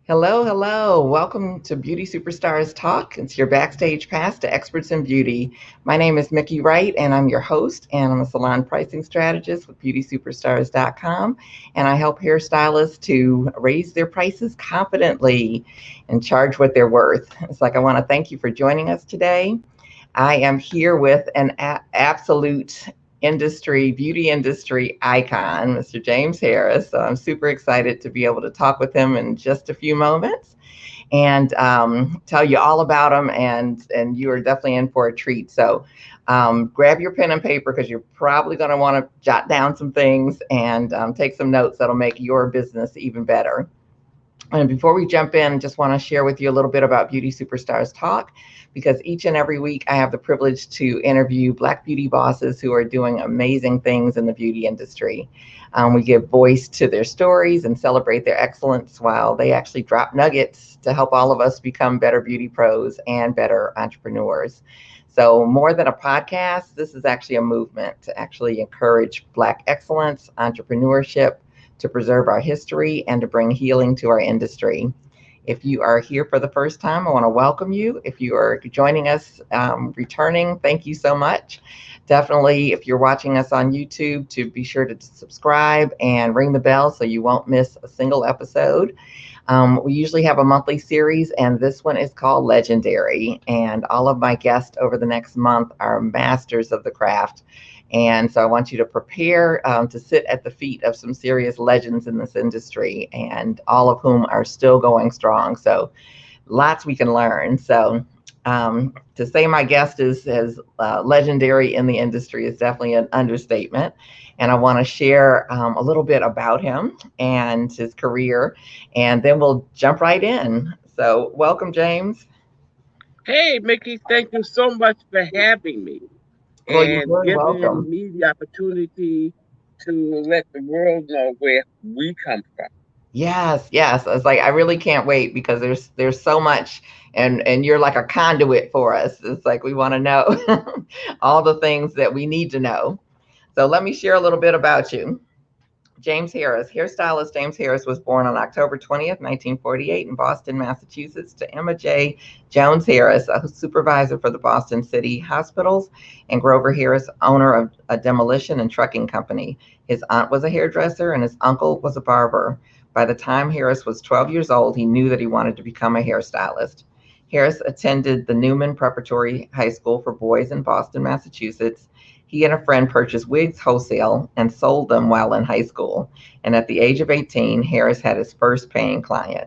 Hello, hello. Welcome to Beauty Superstars Talk. It's your backstage pass to experts in beauty. My name is Miki Wright, and I'm your host, and I'm a salon pricing strategist with beautysuperstars.com. And I help hairstylists to raise their prices confidently and charge what they're worth. It's like I want to thank you for joining us today. I am here with an absolute beauty industry icon, Mr. James Harris. So I'm super excited to be able to talk with him in just a few moments and tell you all about him. And you are definitely in for a treat. So grab your pen and paper because you're probably going to want to jot down some things and take some notes that'll make your business even better. And before we jump in, just want to share with you a little bit about Beauty Superstars Talk, because each and every week I have the privilege to interview Black beauty bosses who are doing amazing things in the beauty industry. We give voice to their stories and celebrate their excellence while they actually drop nuggets to help all of us become better beauty pros and better entrepreneurs. So, more than a podcast, this is actually a movement to actually encourage Black excellence, entrepreneurship, to preserve our history, and to bring healing to our industry. If you are here for the first time, I want to welcome you. If you are joining us returning, thank you so much. Definitely, if you're watching us on YouTube, to be sure to subscribe and ring the bell so you won't miss a single episode. We usually have a monthly series, and this one is called Legendary. And all of my guests over the next month are masters of the craft. And so I want you to prepare to sit at the feet of some serious legends in this industry, and all of whom are still going strong. So lots we can learn. So to say my guest is as legendary in the industry is definitely an understatement. And I want to share a little bit about him and his career, and then we'll jump right in. So welcome, James. Hey, Mickey, thank you so much for having me Well, you're and very giving welcome. me the opportunity to let the world know where we come from. Yes, yes. It's like I really can't wait because there's so much, and you're like a conduit for us. It's like we want to know all the things that we need to know. So let me share a little bit about you. James Harris, hairstylist James Harris was born on October 20th, 1948 in Boston, Massachusetts to Emma J. Jones Harris, a supervisor for the Boston City Hospitals, and Grover Harris, owner of a demolition and trucking company. His aunt was a hairdresser and his uncle was a barber. By the time Harris was 12 years old, he knew that he wanted to become a hairstylist. Harris attended the Newman Preparatory High School for Boys in Boston, Massachusetts. He and a friend purchased wigs wholesale and sold them while in high school. And at the age of 18, Harris had his first paying client.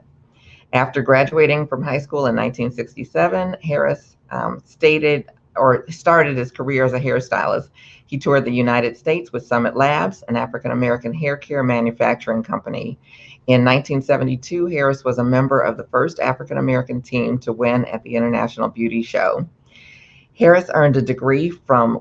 After graduating from high school in 1967, Harris started his career as a hairstylist. He toured the United States with Summit Labs, an African American hair care manufacturing company. In 1972, Harris was a member of the first African American team to win at the International Beauty Show. Harris earned a degree from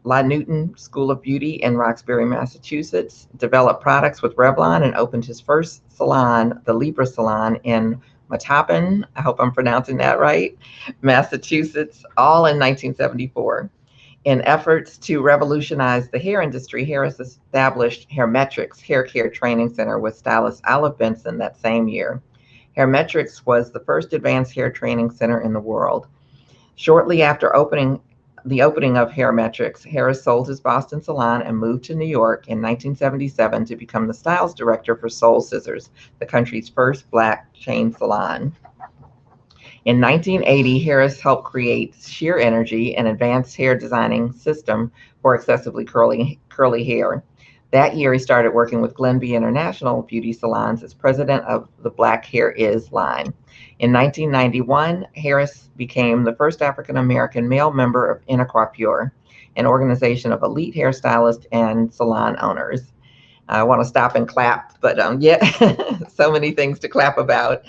Newton School of Beauty in Roxbury, Massachusetts, developed products with Revlon, and opened his first salon, the Libra Salon, in Mattapan, I hope I'm pronouncing that right, Massachusetts, all in 1974. In efforts to revolutionize the hair industry, Harris established Hairmetrics Hair Care Training Center with stylist Olive Benson that same year. Hairmetrics was the first advanced hair training center in the world. Shortly after the opening of Hairmetrics, Harris sold his Boston salon and moved to New York in 1977 to become the styles director for Soul Scissors, the country's first black chain salon. In 1980, Harris helped create Sheer Energy, an advanced hair designing system for excessively curly hair. That year, he started working with Glenby International Beauty Salons as president of the Black Hair Is line. In 1991, Harris became the first African American male member of Intercoiffure, an organization of elite hairstylists and salon owners. I want to stop and clap, but yeah, so many things to clap about.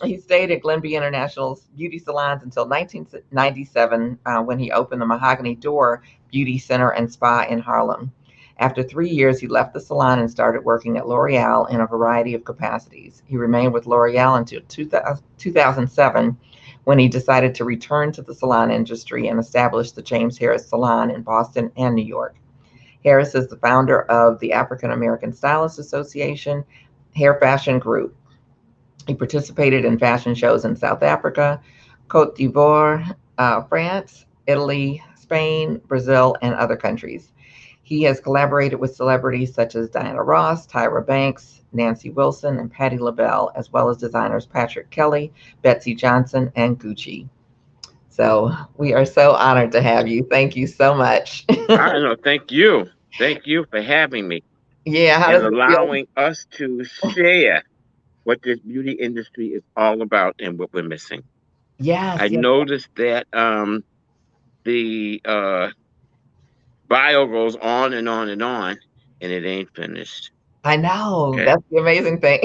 He stayed at Glenby International's beauty salons until 1997 when he opened the Mahogany Door Beauty Center and Spa in Harlem. After 3 years, he left the salon and started working at L'Oreal in a variety of capacities. He remained with L'Oreal until 2007 when he decided to return to the salon industry and establish the James Harris Salon in Boston and New York. Harris is the founder of the African American Stylist Association Hair Fashion Group. He participated in fashion shows in South Africa, Cote d'Ivoire, France, Italy, Spain, Brazil, and other countries. He has collaborated with celebrities such as Diana Ross, Tyra Banks, Nancy Wilson, and Patti LaBelle, as well as designers Patrick Kelly, Betsy Johnson, and Gucci. So we are so honored to have you. Thank you so much. I know. Thank you. Thank you for having me Yeah, how and does it feel? allowing us to share what this beauty industry is all about and what we're missing. Yes, I yes, noticed that the bio goes on and on and on, and it ain't finished. I know. Okay. That's the amazing thing.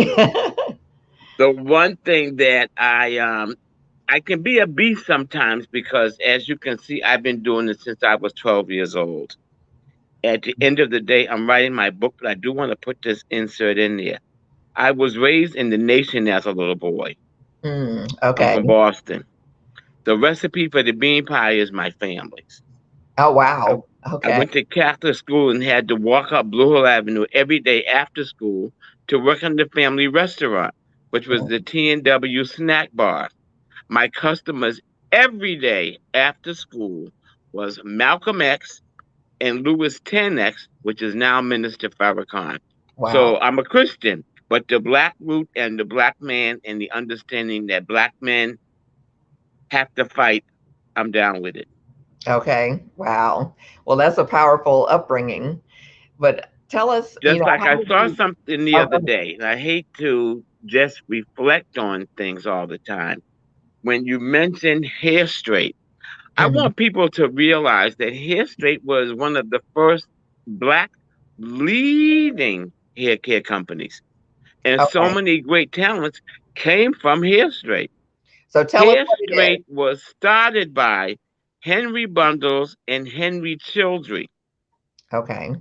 The one thing that I can be a beast sometimes because, as you can see, I've been doing this since I was 12 years old. At the end of the day, I'm writing my book, but I do want to put this insert in there. I was raised in the nation as a little boy. I'm Okay. from Boston. The recipe for the bean pie is my family's. Oh, I, wow. I Okay. went to Catholic school and had to walk up Blue Hill Avenue every day after school to work in the family restaurant, which was Mm, the T&W snack bar. My customers every day after school was Malcolm X and Louis 10X, which is now Minister Farrakhan. wow. So I'm a Christian, but the black root and the black man and the understanding that black men have to fight, I'm down with it. Okay. Wow. Well, that's a powerful upbringing. But tell us, Just like how I did saw you? something the Oh, other day, and I hate to just reflect on things all the time. When you mention hair straight, I mhm. want people to realize that hair straight was one of the first black leading hair care companies. And so Okay. many great talents came from hair straight. So tell us Hair what it is. straight was started by Henry Bundles and Henry Childry. Okay.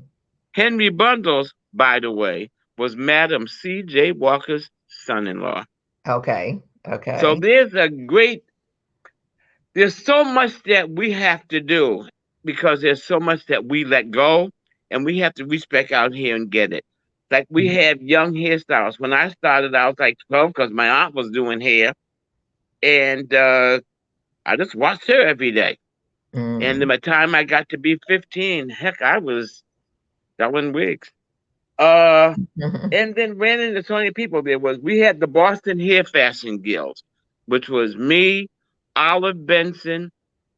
Henry Bundles, by the way, was Madam C.J. Walker's son-in-law. Okay. So Okay. there's so much that we have to do because there's so much that we let go and we have to reach back out here and get it. Like we have young hairstylists. When I started, I was like 12 because my aunt was doing hair and I just watched her every day. And Mm. by the time I got to be 15, heck, I was selling wigs. Uh, and then ran into so many people. We had the Boston Hair Fashion Guild, which was me, Olive Benson,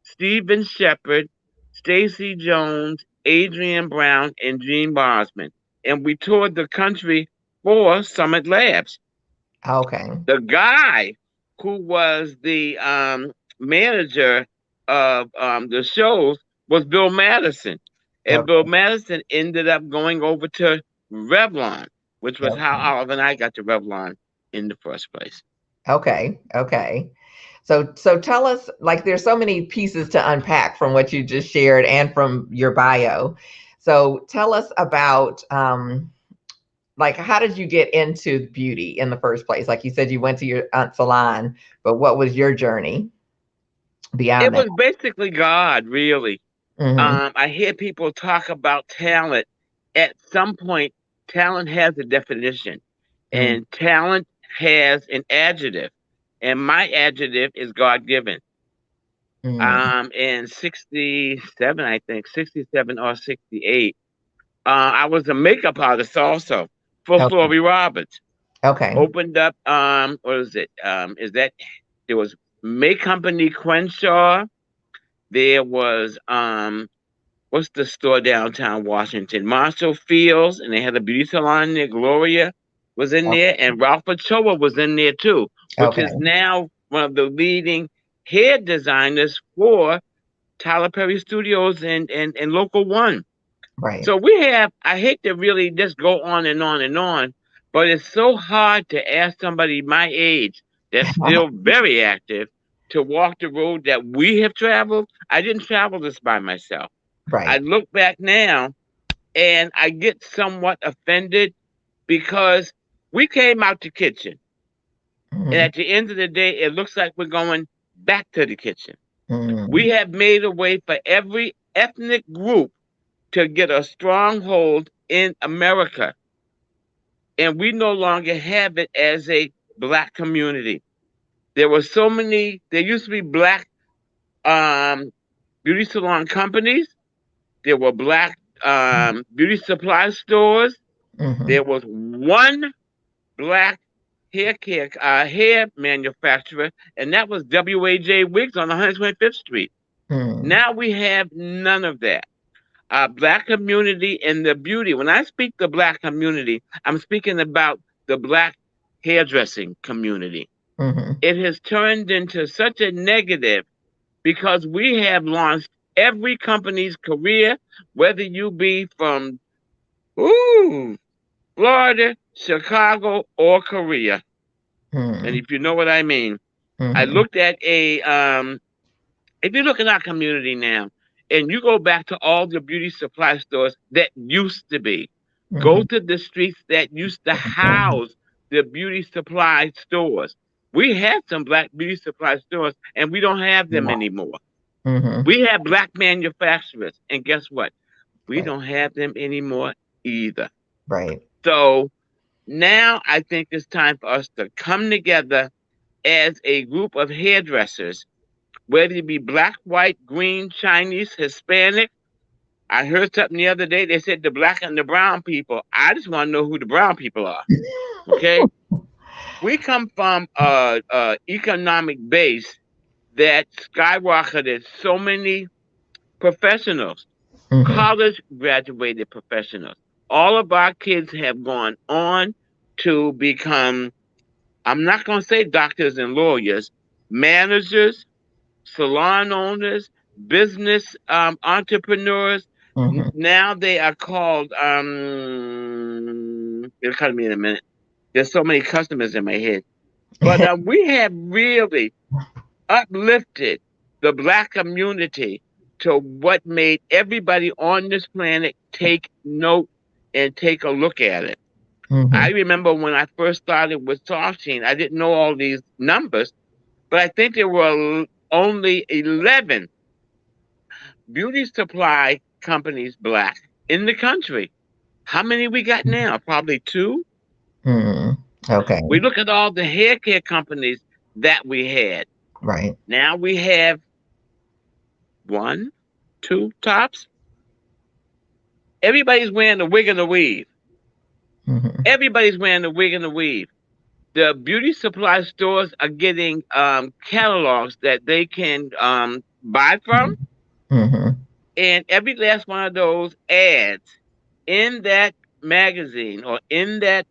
Stephen Shepard, Stacy Jones, Adrian Brown, and Gene Bosman. And we toured the country for Summit Labs. Okay. The guy who was the manager of the shows was Bill Madison. And Bill Okay. Madison ended up going over to Revlon, which was how Okay. Olive and I got to Revlon in the first place. Okay. Okay. So tell us, like, there's so many pieces to unpack from what you just shared and from your bio. So tell us about, like, how did you get into beauty in the first place? Like you said, you went to your aunt's salon, but what was your journey beyond It that? was basically God, really. Hmm. I hear people talk about talent. At some point, talent has a definition, Mm, and talent has an adjective. And my adjective is God given. mm. In 67, I think, 67 or 68, I was a makeup artist also for Okay. Flory Roberts. Okay. Opened up, what is it? Is that there was May Company Crenshaw. There was what's the store downtown Washington? Marshall Fields, and they had a beauty salon there. Gloria was in there, and Ralph Ochoa was in there too, which Okay. is now one of the leading hair designers for Tyler Perry Studios and Local One. Right. So we have, I hate to really just go on and on and on, but it's so hard to ask somebody my age that's still very active to walk the road that we have traveled. I didn't travel this by myself. I Right. look back now and I get somewhat offended because we came out the kitchen. And Mhm. at the end of the day, it looks like we're going back to the kitchen. We Mm. have made a way for every ethnic group to get a stronghold in America. And we no longer have it as a black community. There were so many. There used to be black beauty salon companies. There were black beauty supply stores. There was one black hair manufacturer, and that was WAJ Wigs on 125th Street. Now we have none of that. Black community and the beauty. When I speak the black community, I'm speaking about the black hairdressing community. It has turned into such a negative because we have launched every company's career, whether you be from Florida, Chicago, or Korea. And if you know what I mean, I looked at if you look at our community now, and you go back to all the beauty supply stores that used to be, go to the streets that used to house the beauty supply stores. We had some black beauty supply stores, and we don't have them anymore. We have black manufacturers, and guess what? We don't have them anymore either. Right. So now I think it's time for us to come together as a group of hairdressers, whether it be black, white, green, Chinese, Hispanic. I heard something the other day. They said the black and the brown people. I just want to know who the brown people are. Okay? We come from a economic base that skyrocketed so many professionals, college graduated professionals. All of our kids have gone on to become, I'm not going to say doctors and lawyers, managers, salon owners, business entrepreneurs. Now they are called, it'll come to me in a minute. There's so many customers in my head. But we have really uplifted the black community to what made everybody on this planet take note and take a look at it. I remember when I first started with Softsheen, I didn't know all these numbers, but I think there were only 11 beauty supply companies black in the country. How many we got now? Probably 2. Okay. We look at all the hair care companies that we had. Right. Now we have 1, 2 tops. Everybody's wearing the wig and the weave. Everybody's wearing the wig and the weave. The beauty supply stores are getting catalogs that they can buy from. And every last one of those ads in that magazine or in that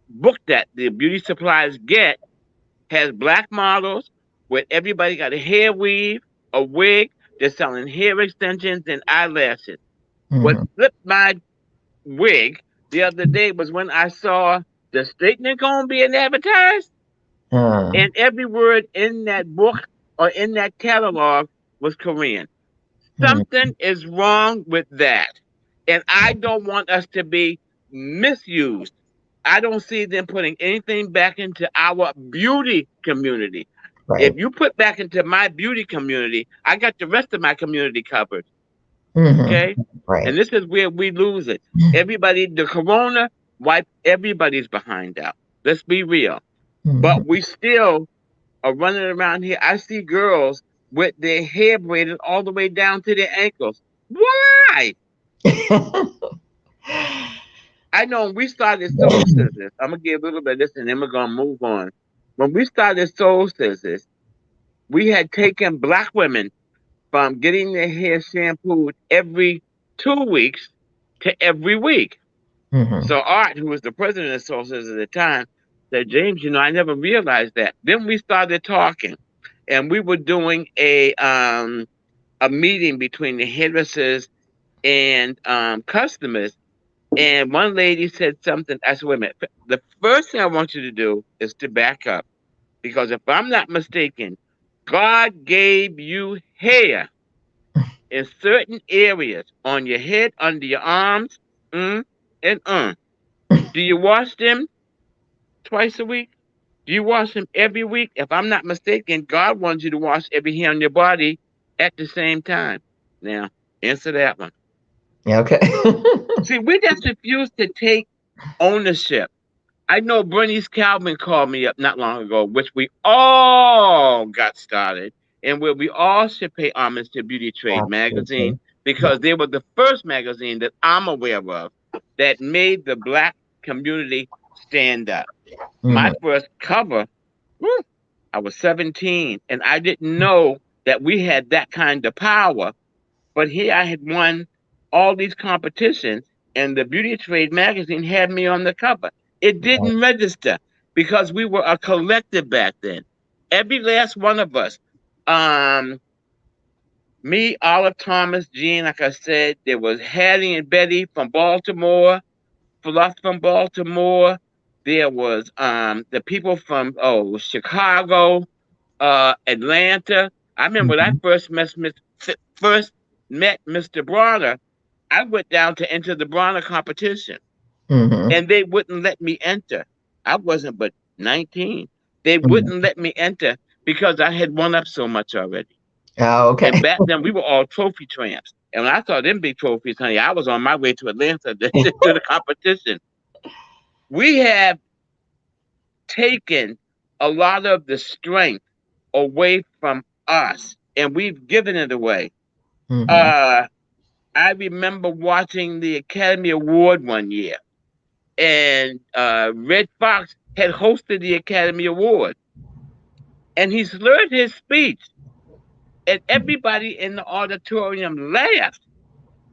book that the beauty supplies get has black models where everybody got a hair weave, a wig. They're selling hair extensions and eyelashes. What flipped my wig the other day was when I saw the straightening comb being advertised, and every word in that book or in that catalog was Korean. Something is wrong with that, and I don't want us to be misused. I don't see them putting anything back into our beauty community. Right. If you put back into my beauty community, I got the rest of my community covered. Okay? Right. And this is where we lose it. Everybody, the corona wiped everybody's behind out. Let's be real. But we still are running around here. I see girls with their hair braided all the way down to their ankles. Why? I know when we started Soul Scissors, I'm going to give a little bit of this and then we're going to move on. When we started Soul Scissors, we had taken black women from getting their hair shampooed every 2 weeks to every week. So Art, who was the president of Soul Scissors at the time, said, James, you know, I never realized that. Then we started talking, and we were doing a meeting between the hairdressers and customers. And one lady said something. I said, wait a minute. The first thing I want you to do is to back up. Because if I'm not mistaken, God gave you hair in certain areas on your head, under your arms, and Do you wash them twice a week? Do you wash them every week? If I'm not mistaken, God wants you to wash every hair on your body at the same time. Now, answer that one. Okay. See, we just refuse to take ownership I know Bernice Calvin called me up not long ago, which we all got started, and where we all should pay homage to Beauty Trade magazine Absolutely. because they were the first magazine that I'm aware of that made the Black community stand up. My Mhm. first cover, whew, I was 17, and I didn't know that we had that kind of power. But here I had won all these competitions, and the Beauty Trade magazine had me on the cover. It didn't register because we were a collective back then. Every last one of us, um, me, Olive Thomas, Jean, like I said, there was Hattie and Betty from Baltimore, Fluff from Baltimore. There was the people from Chicago, Atlanta. I remember when I Mhm. first met Mr. Bronner, I went down to enter the Bronner competition, Mhm. and they wouldn't let me enter. I wasn't but 19. They Mhm. wouldn't let me enter because I had won up so much already. Oh, And okay. back then, we were all trophy tramps. And when I saw them big trophies, honey, I was on my way to Atlanta to the competition. We have taken a lot of the strength away from us, and we've given it away. Mhm. Uh, I remember watching the Academy Award one year, and Red Fox had hosted the Academy Award, and he slurred his speech, and everybody in the auditorium laughed,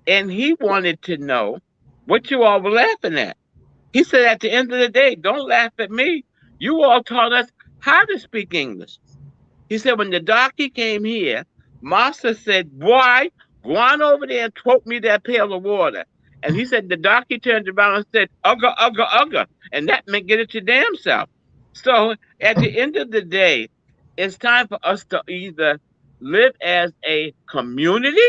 and he wanted to know what you all were laughing at. He said, at the end of the day, don't laugh at me. You all taught us how to speak English. He said, when the darky came here, Master said, boy, go on over there and quote me that pail of water. And he said, the darky turned around and said, ugga, ugga, ugga. And that meant get it your damn self. So at the end of the day, it's time for us to either live as a community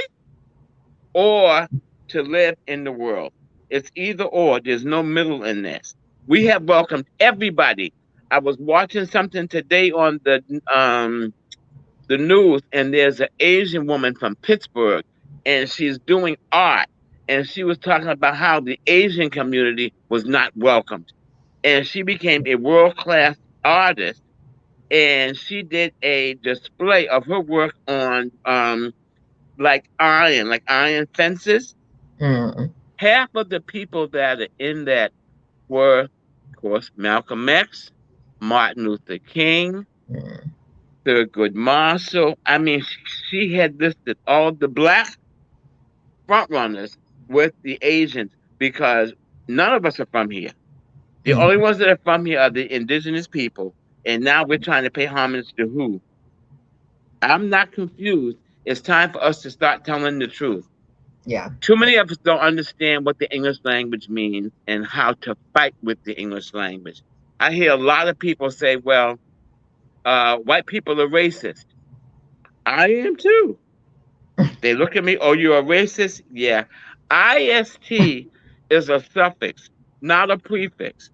or to live in the world. It's either or. There's no middle in this. We have welcomed everybody. I was watching something today on the news, and there's an Asian woman from Pittsburgh, and she's doing art, and she was talking about how the Asian community was not welcomed, and she became a world class artist, and she did a display of her work on like iron fences. Mhm. Half of the people that are in that were, of course, Malcolm X, Martin Luther King, Mhm. Thurgood Marshall. I mean, she had listed all the black front runners with the Asians because none of us are from here. The only Mhm. ones that are from here are the indigenous people. And now we're trying to pay homage to who? I'm not confused. It's time for us to start telling the truth. Yeah. Too many of us don't understand what the English language means and how to fight with the English language. I hear a lot of people say, well, white people are racist. I am too. They look at me, oh, you're a racist? Yeah. IST is a suffix, not a prefix.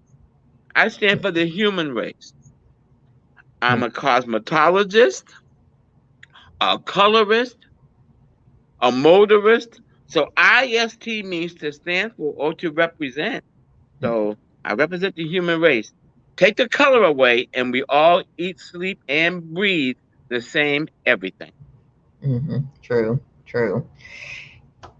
I stand for the human race. I'm a cosmetologist, a colorist, a motorist. So IST means to stand for or to represent. So I represent the human race. Take the color away, and we all eat, sleep, and breathe the same everything. Mhm. True. True.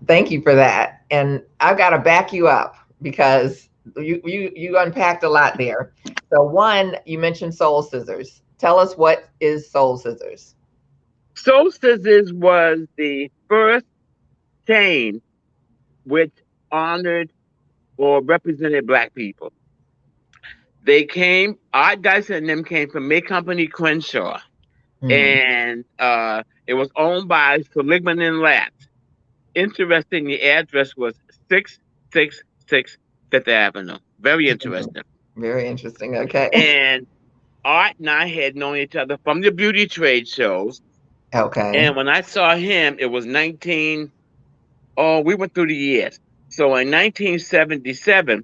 Thank you for that. And I've got to back you up because you unpacked a lot there. So one, you mentioned soul scissors. Tell us, what is soul scissors? Soul Scissors was the first chain which honored or represented Black people. They came, Art Dyson and them came from May Company Crenshaw, Mhm. and it was owned by Seligman and Latz. Interesting, the address was 666 Fifth Avenue. Very Mhm. interesting. Very interesting. Okay. And Art and I had known each other from the beauty trade shows. Okay. And when I saw him, it was we went through the years. So in 1977,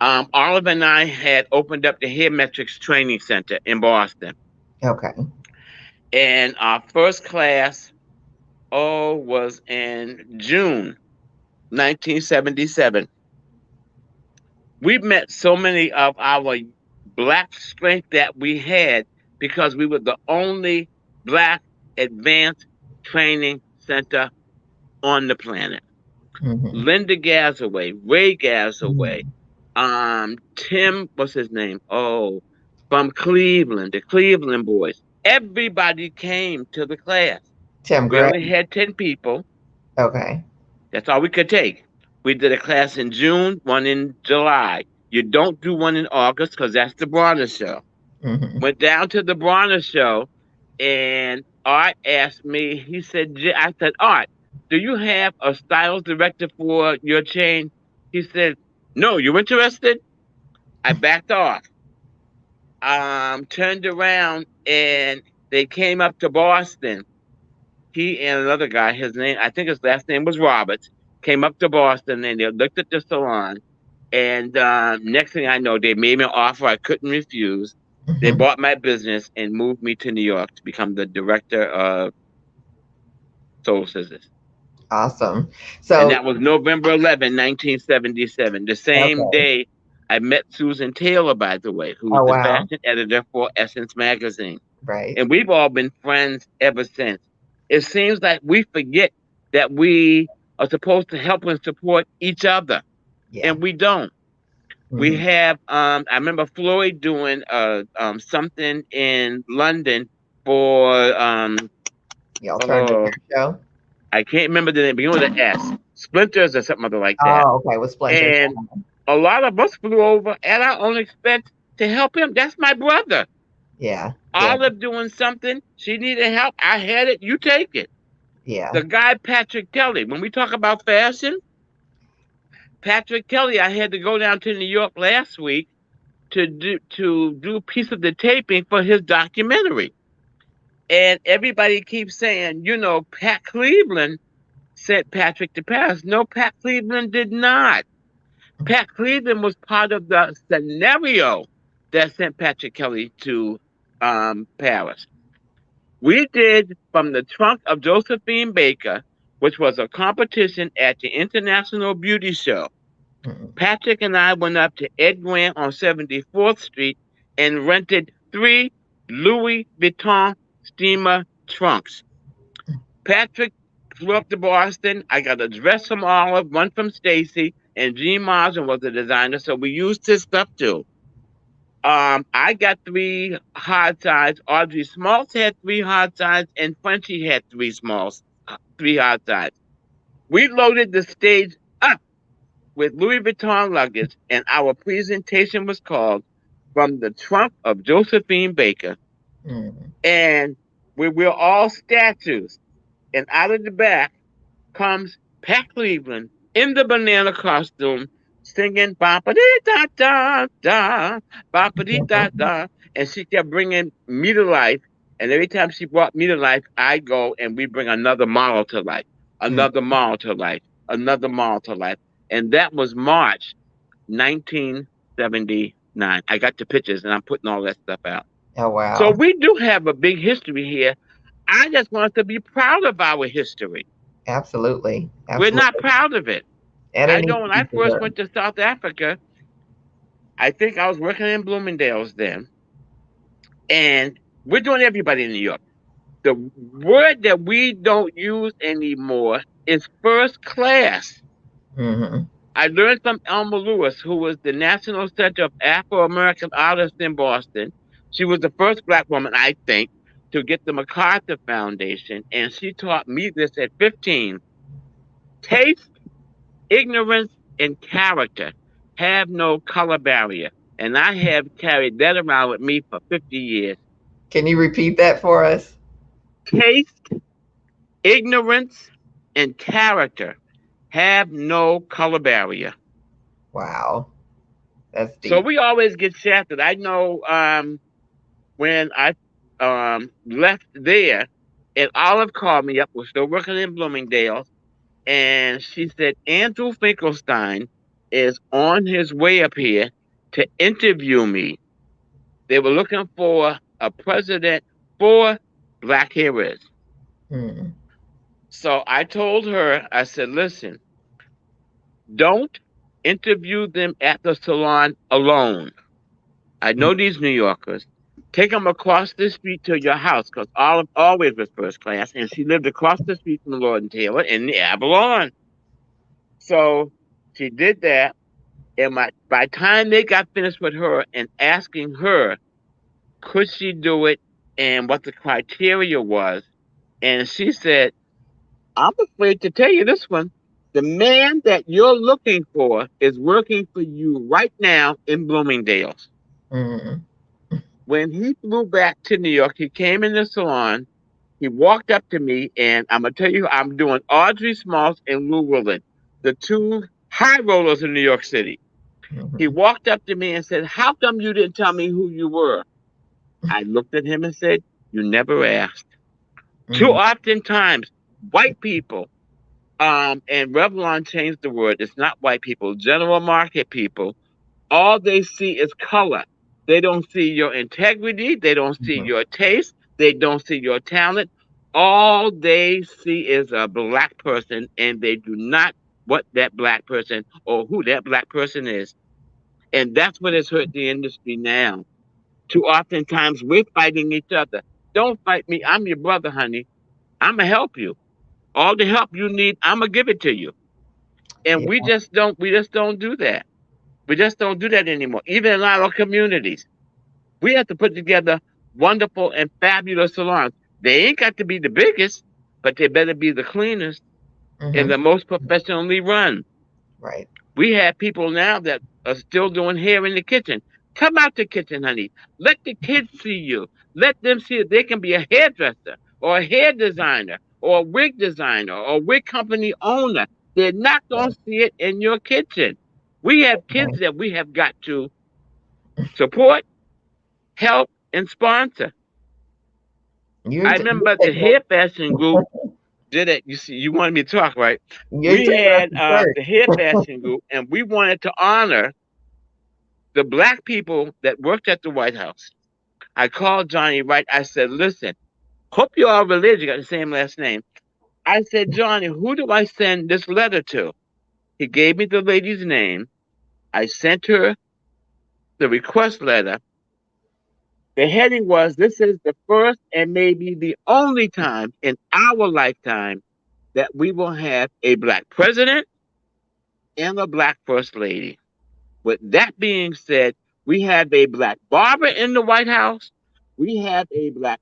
Oliver and I had opened up the Hair Metrics Training Center in Boston. Okay. And our first class, was in June 1977. We met so many of our black strength that we had because we were the only black advanced training center on the planet. Mm-hmm. Linda Gazaway, Ray Gazaway, Mm-hmm. Tim, what's his name? Oh, from Cleveland, the Cleveland boys. Everybody came to the class. Tim We Gray. only had 10 people. Okay. That's all we could take. We did a class in June, one in July. You don't do one in August because that's the Bronner show. Mm-hmm. Went down to the Bronner show, and Art asked me, he said, I said, Art, do you have a styles director for your chain? He said, no, you interested? I backed off. Turned around and they came up to Boston. He and another guy, his name, I think his last name was Roberts, came up to Boston and they looked at the salon. And next thing I know, they made me an offer I couldn't refuse. They Mm-hmm. bought my business and moved me to New York to become the director of Soul Scissors. Awesome. And So, that was November 11, 1977. The same okay. day I met Susan Taylor, by the way, who was Oh, the wow. fashion editor for Essence Magazine. Right. And we've all been friends ever since. It seems like we forget that we are supposed to help and support each other, Yeah. and we don't. We Mm-hmm. have I remember Floyd doing something in London for The alternative oh show. I can't remember the name, begin with an S. Splinters or something other like that. Oh, okay. With Splinters. And a lot of us flew over at our own expense to help him. That's my brother. Yeah. Yeah. Olive doing something. She needed help. I had it. You take it. Yeah. The guy Patrick Kelly. When we talk about fashion, Patrick Kelly, I had to go down to New York last week to do a piece of the taping for his documentary. And everybody keeps saying, Pat Cleveland sent Patrick to Paris. No, Pat Cleveland did not. Pat Cleveland was part of the scenario that sent Patrick Kelly to Paris. We did From the Trunk of Josephine Baker, which was a competition at the International Beauty Show. Mm-hmm. Patrick and I went up to Ed Grant on 74th Street and rented 3 Louis Vuitton steamer trunks. Patrick flew up to Boston. I got a dress from Olive, one from Stacy, and Gene Marsden was the designer, so we used his stuff too. I got 3 hard sides. Audrey Smalls had 3 hard sides, and Frenchie had 3 hard sides. We loaded the stage up with Louis Vuitton luggage, and our presentation was called From the Trunk of Josephine Baker. Mm-hmm. And we're all statues. And out of the back comes Pat Cleveland in the banana costume singing ba dee da da da ba dee da da, and she kept bringing me to life. And every time she brought me to life, I go and we bring another model to life, another model to life, another model to life. And that was March 1979. I got the pictures and I'm putting all that stuff out. Oh, So wow. we do have a big history here. I just want us to be proud of our history. Absolutely. We're not Absolutely. proud of it. And it I needs know to when be I first preserved. went to South Africa, I think I was working in Bloomingdale's then, and we're doing everybody in New York. The word that we don't use anymore is first class. Mm-hmm. I learned from Elma Lewis, who was the National Center of Afro American Artists in Boston. She was the first Black woman, I think, to get the MacArthur Foundation, and she taught me this at 15. Taste, ignorance, and character have no color barrier. And I have carried that around with me for 50 years. Can you repeat that for us? Taste, ignorance, and character have no color barrier. Wow. That's So deep. we always get shafted. I know when I left there, and Olive called me up. We're still working in Bloomingdale. And she said, Andrew Finkelstein is on his way up here to interview me. They were looking for a president for Black heroes. Mm-hmm. So I told her, I said, listen, don't interview them at the salon alone. I know these New Yorkers. Take them across the street to your house because Olive always was first class, and she lived across the street from Lord and Taylor in the Avalon. So she did that, and by the time they got finished with her and asking her, could she do it and what the criteria was, and she said, I'm afraid to tell you this one. The man that you're looking for is working for you right now in Bloomingdale's. Mm. When he flew back to New York, he came in the salon. He walked up to me, and I'm going to tell you, I'm doing Audrey Smalls and Lou Willard, the two high rollers in New York City. He walked up to me and said, how come you didn't tell me who you were? I looked at him and said, you never asked. Too often times, white people, and Revlon changed the word. It's not white people, general market people. All they see is color. They don't see your integrity. They don't see your taste. They don't see your talent. All they see is a black person, and they do not what that black person or who that black person is. And that's what has hurt the industry now. Too often times we're fighting each other. Don't fight me. I'm your brother, honey. I'm gonna help you. All the help you need, I'm gonna give it to you. And Yeah. we just don't do that. We just don't do that anymore. Even in our communities, we have to put together wonderful and fabulous salons. They ain't got to be the biggest, but they better be the cleanest and the most professionally run. Right. We have people now that are still doing hair in the kitchen. Come out the kitchen, honey. Let the kids see you. Let them see that they can be a hairdresser or a hair designer or a wig designer or a wig company owner. They're not going to see it in your kitchen. We have kids that we have got to support, help, and sponsor. You're, I remember the hair fashion group did it. You see, you wanted me to talk, right? you're We taking us had to church. the hair fashion group, and we wanted to honor the black people that worked at the White House. I called Johnny Wright. I said, listen, hope you all related. You got the same last name. I said, Johnny, who do I send this letter to? He gave me the lady's name. I sent her the request letter. The heading was, this is the first and maybe the only time in our lifetime that we will have a black president and a black first lady. With that being said, we have a black barber in the White House. We have a black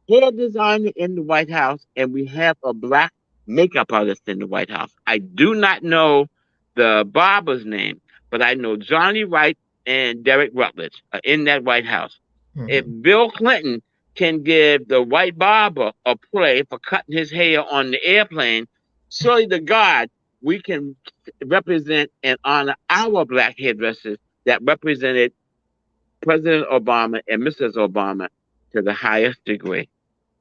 hair designer in the White House, and we have a black makeup artist in the White House. I do not know the barber's name, but I know Johnny Wright and Derek Rutledge are in that White House. If Bill Clinton can give the white barber a play for cutting his hair on the airplane, surely to God, we can represent and honor our black hairdressers that represented President Obama and Mrs. Obama to the highest degree.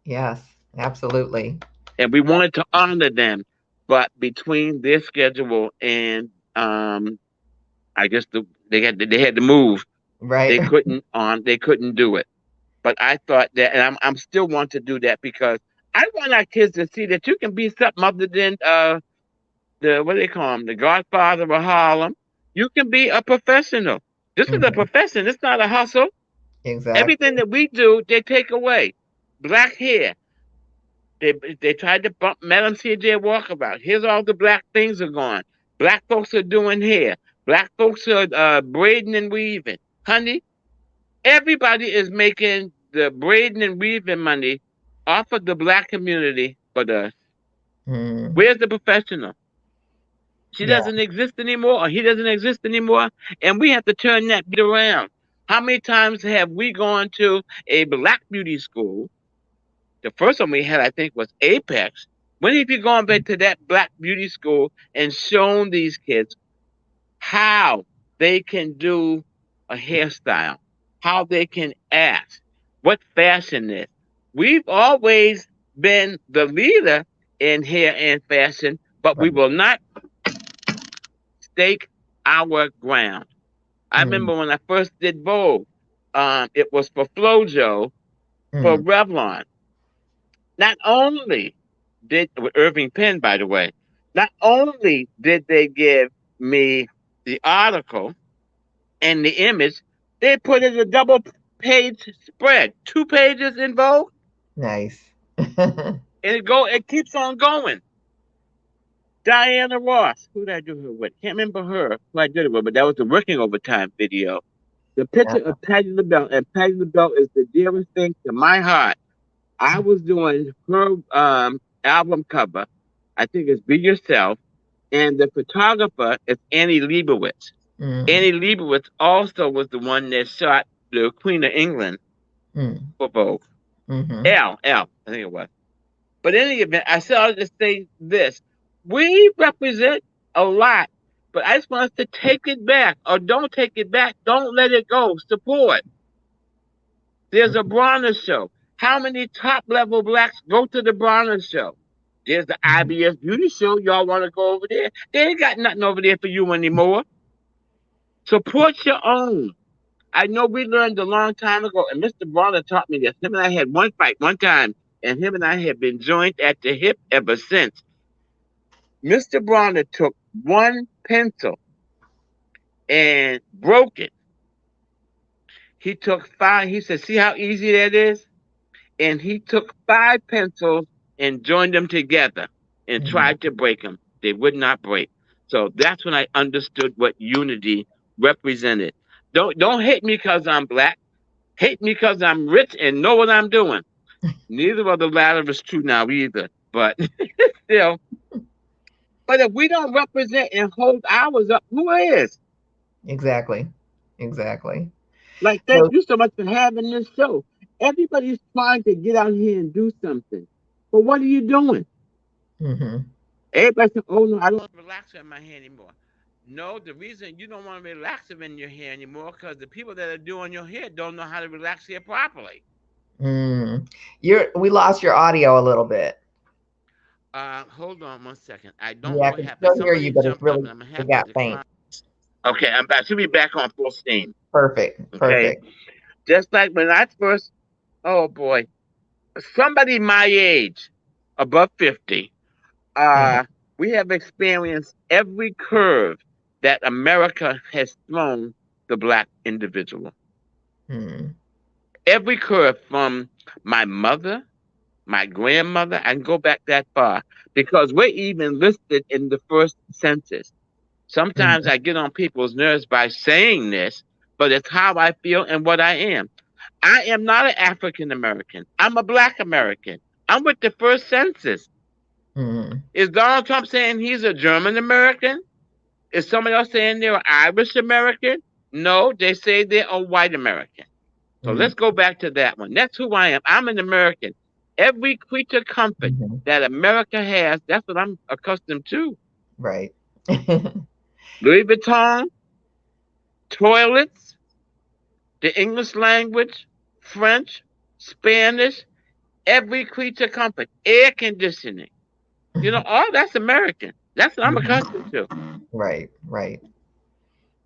Yes, absolutely. And we wanted to honor them, but between their schedule and I guess they had to move. Right. They couldn't do it. But I thought that, and I'm still want to do that because I want our kids to see that you can be something other than the what do they call him, the Godfather of Harlem. You can be a professional. This is a profession. It's not a hustle. Exactly. Everything that we do, they take away. Black hair. They tried to bump Madam C.J. Walkabout. Here's all the black things are gone. Black folks are doing hair. Black folks are braiding and weaving. Honey, everybody is making the braiding and weaving money off of the black community but us. Where's the professional? She Yeah. doesn't exist anymore, or he doesn't exist anymore, and we have to turn that beat around. How many times have we gone to a black beauty school? The first one we had, I think, was Apex. When have you gone back to that black beauty school and shown these kids how they can do a hairstyle, how they can act, what fashion is? We've always been the leader in hair and fashion, but we will not stake our ground. I remember when I first did Vogue, it was for Flojo, for Revlon. Not only did, with Irving Penn, by the way, not only did they give me the article and the image, they put it a double page spread, 2 pages in Vogue, Nice. and it keeps on going. Diana Ross, who did I do her with? Can't remember her who I did it with, but that was the working overtime video. The picture of Patti LaBelle, and Patti LaBelle is the dearest thing to my heart. I was doing her album cover. I think it's Be Yourself, and the photographer is Annie Leibovitz. Annie Leibovitz also was the one that shot the Queen of England for Vogue. I think it was. But in any event, I said I'll just say this. We represent a lot, but I just want us to take it back, or don't take it back. Don't let it go. Support. There's a Bronner show. How many top-level blacks go to the Bronner show? There's the IBS Beauty show. Y'all want to go over there? They ain't got nothing over there for you anymore. Support your own. I know we learned a long time ago, and Mr. Bronner taught me this. Him and I had one fight one time, and him and I have been joined at the hip ever since. Mr. Bronner took one pencil and broke it. He took 5. He said, see how easy that is? And he took 5 pencils and joined them together and tried to break them. They would not break. So that's when I understood what unity represented. Don't hate me because I'm black. Hate me because I'm rich and know what I'm doing. Neither of the latter is true now either. But still. But if we don't represent and hold ours up, who is? Exactly. Like, thank you so much for having this show. Everybody's trying to get out here and do something. But what are you doing? Everybody says, oh, no, I don't want to relax in my hair anymore. No, the reason you don't want to relax in your hair anymore because the people that are doing your hair don't know how to relax hair properly. We lost your audio a little bit. Hold on 1 second. I don't know what happened. I still hear you, but it's really got faint. Okay, I should be back on full steam. Perfect. Just like when I first, oh boy, somebody my age, above 50, we have experienced every curve that America has thrown the black individual. Every curve from my mother, my grandmother, I can go back that far because we're even listed in the first census. Sometimes I get on people's nerves by saying this, but it's how I feel and what I am. I am not an African American. I'm a Black American. I'm with the first census. Is Donald Trump saying he's a German American? Is somebody else saying they're an Irish American? No, they say they're a white American. So let's go back to that one. That's who I am. I'm an American. Every creature comfort that America has, that's what I'm accustomed to. Right. Louis Vuitton, toilets, the English language, French, Spanish, every creature comfort, air conditioning. You know, all that's American. That's what I'm accustomed to. Right.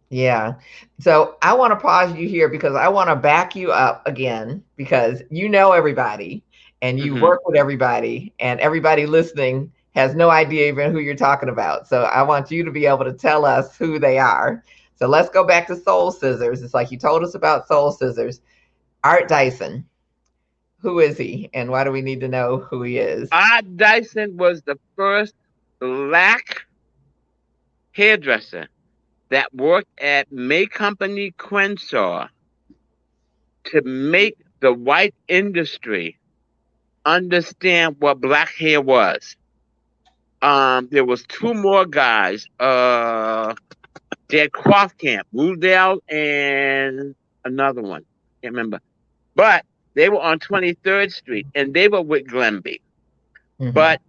Yeah. So I want to pause you here because I want to back you up again because you know everybody and you work with everybody and everybody listening has no idea even who you're talking about. So I want you to be able to tell us who they are. So let's go back to Soul Scissors. It's like you told us about Soul Scissors. Art Dyson. Who is he and why do we need to know who he is? Art Dyson was the first black hairdresser that worked at May Company Crenshaw to make the white industry understand what black hair was. There was 2 more guys. They had Camp, Rudell, and another one. Can't remember. But they were on 23rd Street, and they were with Glenby. But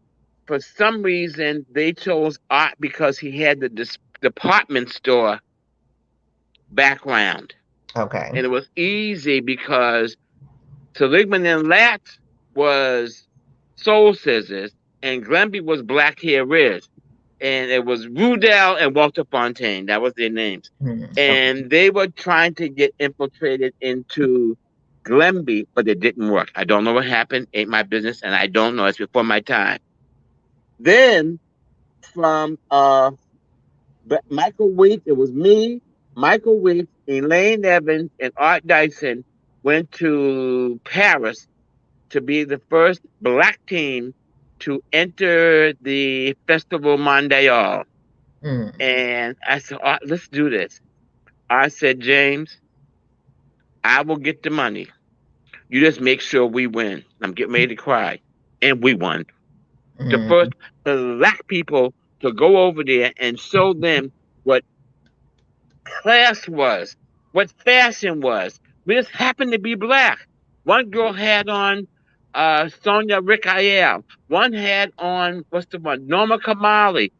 for some reason, they chose Art because he had the department store background. Okay. And it was easy because Seligman and Latz was Soul Scissors, and Glenby was Black Hair Riz. And it was Rudell and Walter Fontaine. That was their names. And they were trying to get infiltrated into Glenby, but it didn't work. I don't know what happened. Ain't my business, and I don't know. It's before my time. Then from But Michael Weeks, it was me, Michael Weeks, Elaine Evans, and Art Dyson went to Paris to be the first black team to enter the Festival Mondial. Mm. And I said, let's do this. I said, James, I will get the money. You just make sure we win. I'm getting ready to cry. And we won. The Mm. first black people to go over there and show them what class was, what fashion was. We just happened to be black. One girl had on Sonia Ricael. One had on, what's the one? Norma Kamali.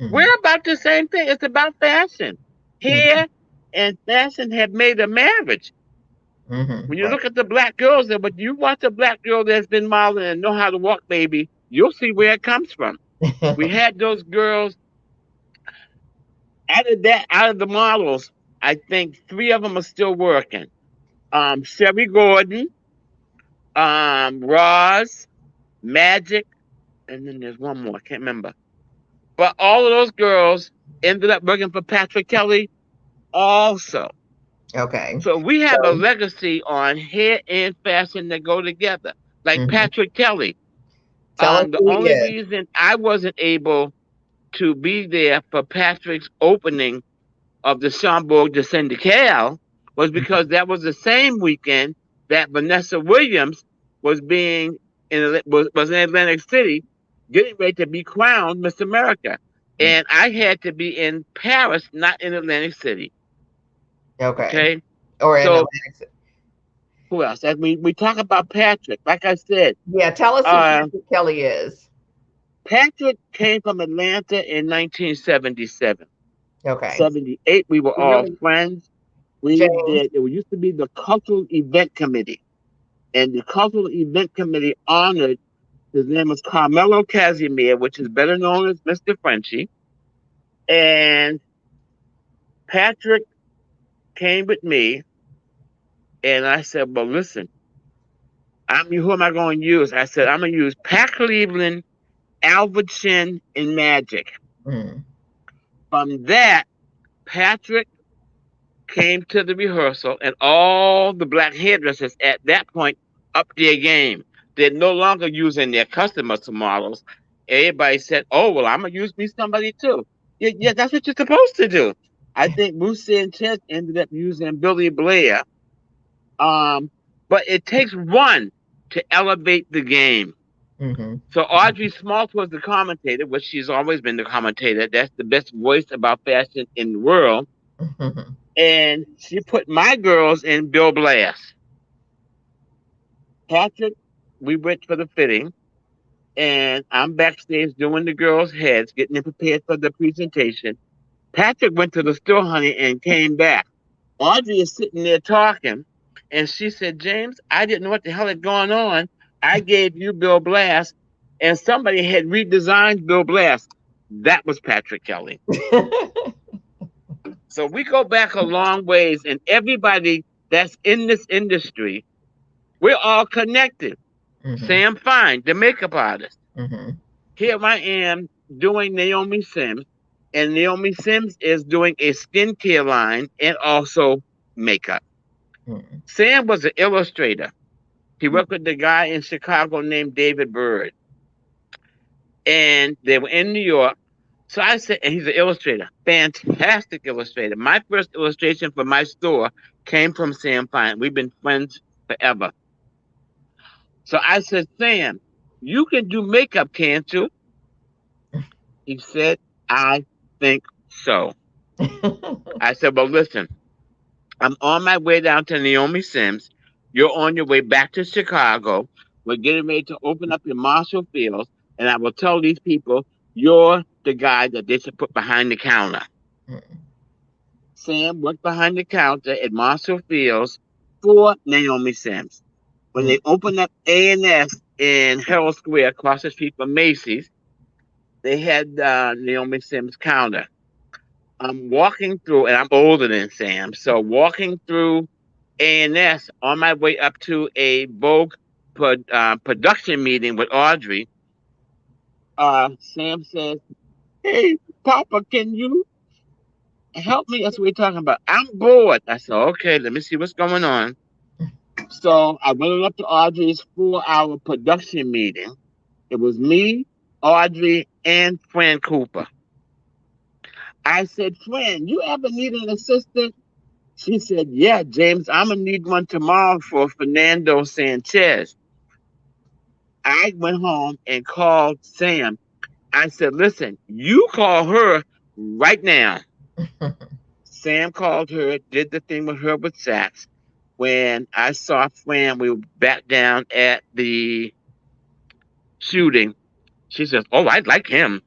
Mm. We're about the same thing. It's about fashion. Mm. Hair and fashion have made a marriage. Mm. When you Right. look at the black girls, and when you watch a black girl that's been modeling and know how to walk, baby, you'll see where it comes from. We had those girls out of the models. I think three of them are still working. Sherry Gordon, Roz, Magic, and then there's one more. I can't remember. But all of those girls ended up working for Patrick Kelly also. Okay. So we have a So, legacy on hair and fashion that go together. Like mhm. Patrick Kelly. Tell us The who he only is. reason I wasn't able to be there for Patrick's opening of the Schaumburg de Syndical was because that was the same weekend that Vanessa Williams was being was in Atlantic City, getting ready to be crowned Miss America, Mm. and I had to be in Paris, not in Atlantic City. Okay. Okay, Or in so Atlantic City. who else? As we talk about Patrick, like I said, Yeah, tell us who uh, Patrick Kelly is. Patrick came from Atlanta in 1977. Okay. 78, we were all Really, friends. We James. did, it used to be the Cultural Event Committee. And the Cultural Event Committee honored, his name was Carmelo Casimir, which is better known as Mr. Frenchie. And Patrick came with me, and I said, well, listen, who am I going to use? I said, I'm going to use Pat Cleveland, Albertson, and Magic. Mm. From that, Patrick came to the rehearsal, and all the black hairdressers at that point upped their game. They're no longer using their customers as models. Everybody said, "Oh, well, I'm gonna use me somebody too." Yeah, yeah, that's what you're supposed to do. I think Bruce Sanchez ended up using Billy Blair. Um, but it takes one to elevate the game. Mm-hmm. So Audrey Smalt was the commentator, which she's always been the commentator. That's the best voice about fashion in the world. Mm-hmm. And she put my girls in Bill Blast. Patrick, we went for the fitting, and I'm backstage doing the girls' heads, getting them prepared for the presentation. Patrick went to the store, honey, and came back. Audrey is sitting there talking, and she said, James, I didn't know what the hell had gone on. I gave you Bill Blast, and somebody had redesigned Bill Blast. That was Patrick Kelly. So we go back a long ways, and everybody that's in this industry, we're all connected. Mm-hmm. Sam Fine, the makeup artist. Mm-hmm. Here I am doing Naomi Sims, and Naomi Sims is doing a skincare line and also makeup. Mm-hmm. Sam was an illustrator. He worked with the guy in Chicago named David Bird, and they were in New York. So I said, and he's an illustrator, fantastic illustrator. My first illustration for my store came from Sam Fine. We've been friends forever. So I said, Sam, you can do makeup, can't you? He said, I think so. I said, well, listen, I'm on my way down to Naomi Sims. You're on your way back to Chicago. We're getting ready to open up in Marshall Fields. And I will tell these people, you're the guy that they should put behind the counter. Sam worked behind the counter at Marshall Fields for Naomi Sims. When Mm-hmm. they opened up A&S in Herald Square across the street from Macy's, they had Naomi Sims counter. I'm walking through, and I'm older than Sam, so walking through A&S on my way up to a Vogue production meeting with Audrey. Sam says, "Hey, Papa, can you help me. That's what we're talking about. I'm bored. I said, okay, let me see what's going on. So I went up to Audrey's 4-hour production meeting. It was me, Audrey, and Fran Cooper. I said, Fran, you ever need an assistant? She said, yeah, James, I'm going to need one tomorrow for Fernando Sanchez. I went home and called Sam. I said, listen, you call her right now. Sam called her, did the thing with her with Saks. When I saw Fran, we were back down at the shooting. She says, oh, I like him.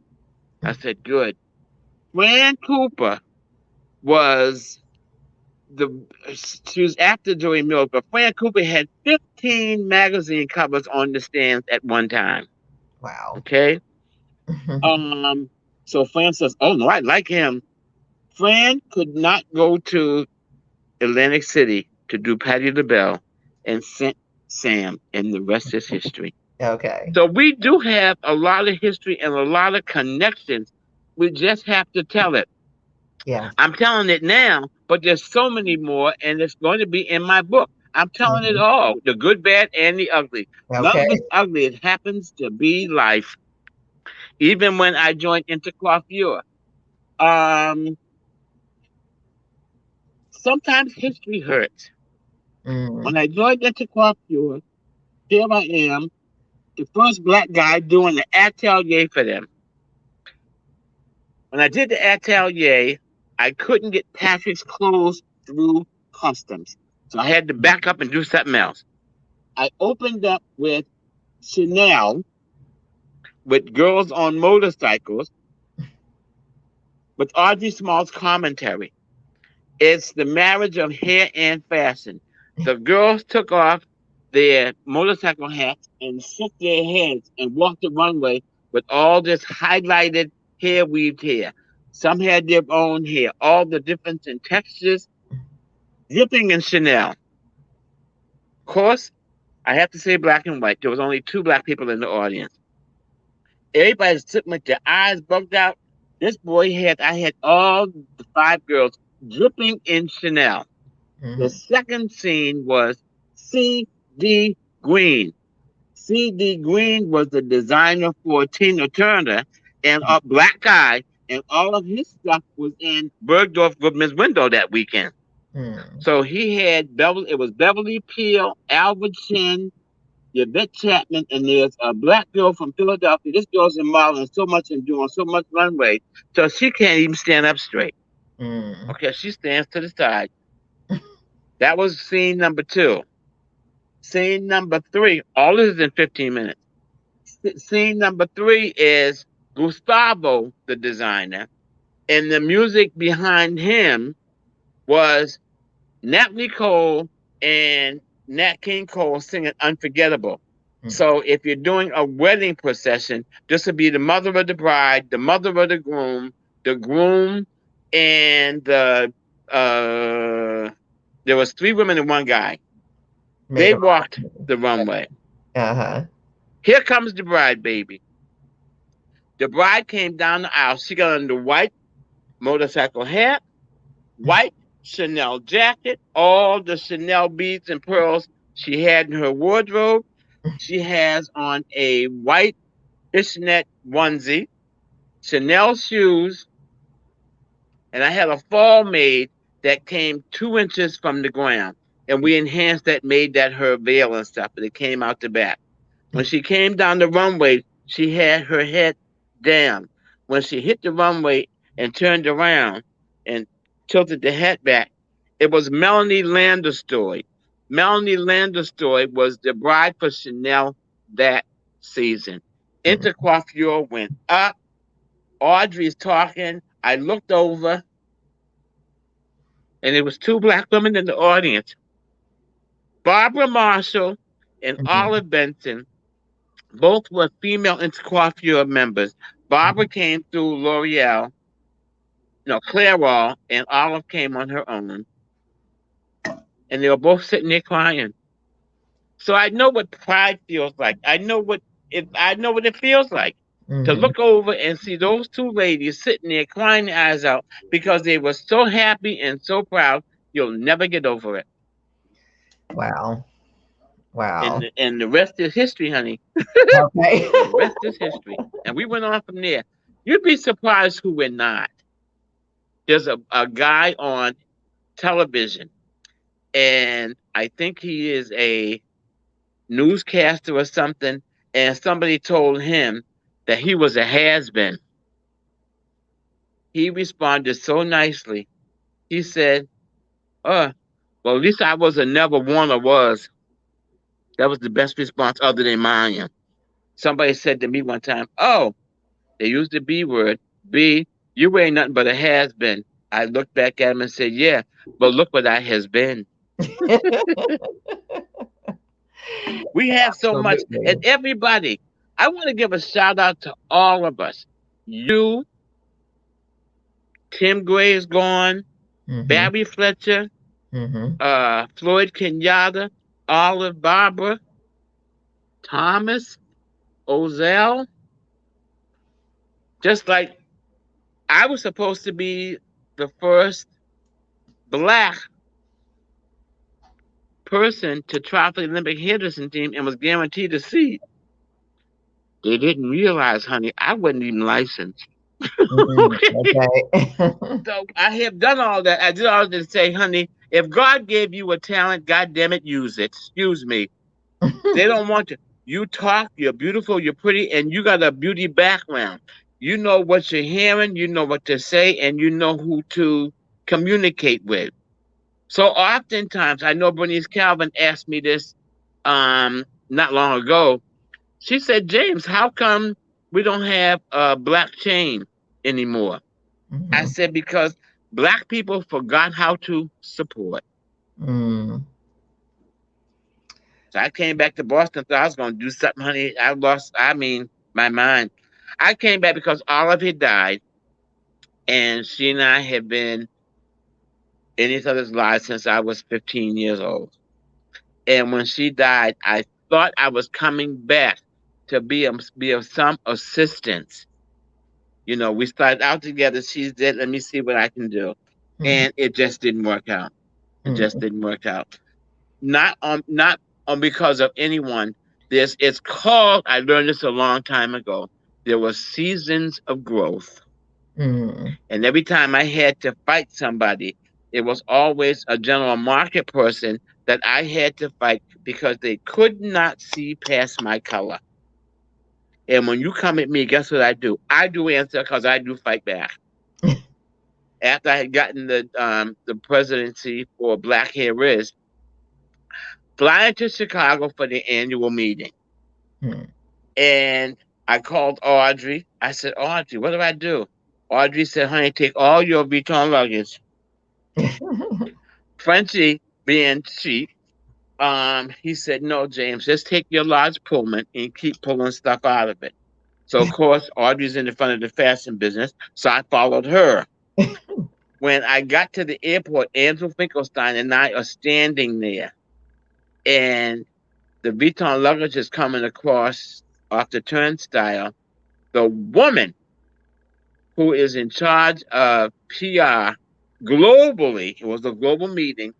I said, good. Fran Cooper was she was after Joey Mills, but Fran Cooper had 15 magazine covers on the stands at one time. Wow. Okay. So Fran says, oh no, I like him. Fran could not go to Atlantic City to do Patti LaBelle and sent Sam, and the rest is history. Okay. So we do have a lot of history and a lot of connections. We just have to tell it. Yeah. I'm telling it now, but there's so many more, and it's going to be in my book. I'm telling it all, the good, bad, and the ugly. None Okay. of it's ugly. It happens to be life. Even when I joined Intercoiffure, sometimes history hurts. When I joined Intercoiffure, here I am, the first black guy doing the atelier for them. When I did the atelier, I couldn't get Patrick's clothes through customs. So I had to back up and do something else. I opened up with Chanel, with Girls on Motorcycles, with Audrey Small's commentary. It's the marriage of hair and fashion. The girls took off their motorcycle hats and shook their heads and walked the runway with all this highlighted hair, weaved hair. Some had their own hair, all the difference in textures, dripping in Chanel. Of course, I have to say black and white. There was only 2 black people in the audience. Everybody's sitting with their eyes bugged out. I had all the 5 girls dripping in Chanel. The second scene was C.D. Green. C.D. Green was the designer for Tina Turner and a black guy, and all of his stuff was in Bergdorf Goodman's window that weekend. So he had it was Beverly Peel, Albert Chin, Yvette Chapman, and there's a black girl from Philadelphia. This girl's in modeling so much and doing so much runway, so she can't even stand up straight. Okay, she stands to the side. That was scene number 2. Scene number 3, all this is in 15 minutes. Scene number 3 is Gustavo, the designer, and the music behind him was Nat Lee Cole and Nat King Cole singing Unforgettable. So if you're doing a wedding procession, this would be the mother of the bride, the mother of the groom, and there was 3 women and 1 guy. They walked the runway. Here comes the bride, baby. The bride came down the aisle. She got on the white motorcycle hat, white Chanel jacket, all the Chanel beads and pearls she had in her wardrobe. She has on a white fishnet onesie, Chanel shoes, and I had a fall made that came 2 inches from the ground. And we enhanced that, made that her veil and stuff, but it came out the back. When she came down the runway, she had her head down. When she hit the runway and turned around and tilted the head back, it was Melanie Landerstoy. Melanie Landerstoy was the bride for Chanel that season. Intercoiffure went up. Audrey's talking. I looked over, and there was 2 black women in the audience. Barbara Marshall and Olive Benson. Both were female Intercoiffure members. Barbara came through L'Oreal, Clairol, and Olive came on her own. And they were both sitting there crying. So I know what pride feels like. I know what it feels like. to look over and see those two ladies sitting there crying their eyes out because they were so happy and so proud. You'll never get over it. Wow. Wow. And the rest is history, honey. Okay. The rest is history. And we went on from there. You'd be surprised who we're not. There's a guy on television, and I think he is a newscaster or something, and somebody told him that he was a has-been. He responded so nicely. He said, well, at least I was a never one or was. That was the best response other than mine. Somebody said to me one time, oh, they used the B word. B, you ain't nothing but a has-been. I looked back at him and said, yeah, but look what I has been. We have so much. And everybody, I want to give a shout out to all of us. You, Tim Gray is gone, Barry Fletcher, Floyd Kenyatta, Olive Barber, Thomas, Ozell. Just like I was supposed to be the first Black person to try for the Olympic hairdressing team and was guaranteed a seat. They didn't realize, honey, I wasn't even licensed. Okay. So I have done all that. I did all that to say, honey, if God gave you a talent, God damn it, use it. Excuse me. They don't want you. You talk, you're beautiful, you're pretty, and you got a beauty background. You know what you're hearing, you know what to say, and you know who to communicate with. So oftentimes, I know Bernice Calvin asked me this not long ago. She said, James, how come we don't have a Black chain anymore? I said, because Black people forgot how to support. So I came back to Boston, thought I was going to do something, honey. My mind. I came back because Olive had died, and she and I had been in each other's lives since I was 15 years old. And when she died, I thought I was coming back to be of some assistance. You know, we started out together. She's dead. Let me see what I can do. And it just didn't work out. It just didn't work out. Not on because of anyone. It's called, I learned this a long time ago. There were seasons of growth. And every time I had to fight somebody, it was always a general market person that I had to fight because they could not see past my color. And when you come at me, guess what I do? I do answer because I do fight back. After I had gotten the presidency for Black Hair Is, flying to Chicago for the annual meeting. And I called Audrey. I said, Audrey, what do I do? Audrey said, honey, take all your Vuitton luggage. Frenchie, being cheap, he said, no, James, just take your large Pullman and keep pulling stuff out of it. So, of course, Audrey's in the front of the fashion business, so I followed her. When I got to the airport, Andrew Finkelstein and I are standing there, and the Vuitton luggage is coming across off the turnstile. The woman who is in charge of PR globally, it was a global meeting,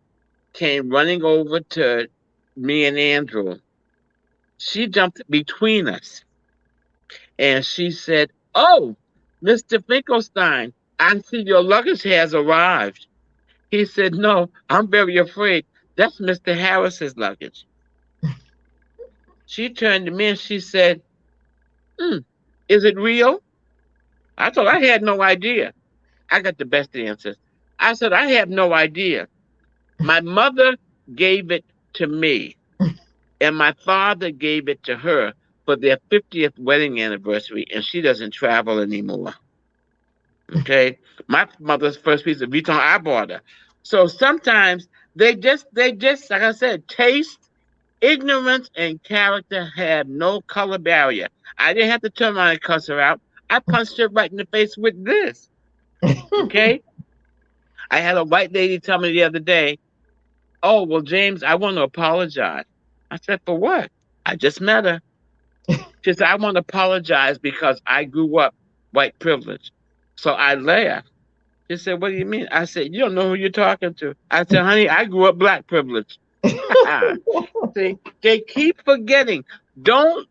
came running over to me and Andrew. She jumped between us and she said, oh, Mr. Finkelstein, I see your luggage has arrived. He said, no, I'm very afraid. That's Mr. Harris's luggage. She turned to me and she said, is it real? I thought I had no idea. I got the best answers. I said, I have no idea. My mother gave it to me, and my father gave it to her for their 50th wedding anniversary, and she doesn't travel anymore. Okay? My mother's first piece of Vuitton, I bought her. So sometimes they just, like I said, taste, ignorance, and character have no color barrier. I didn't have to turn around and cuss her out. I punched her right in the face with this. Okay? I had a white lady tell me the other day, oh, well, James, I want to apologize. I said, for what? I just met her. She said, I want to apologize because I grew up white privilege. So I laughed. She said, what do you mean? I said, you don't know who you're talking to. I said, honey, I grew up black privilege. See, they keep forgetting. Don't,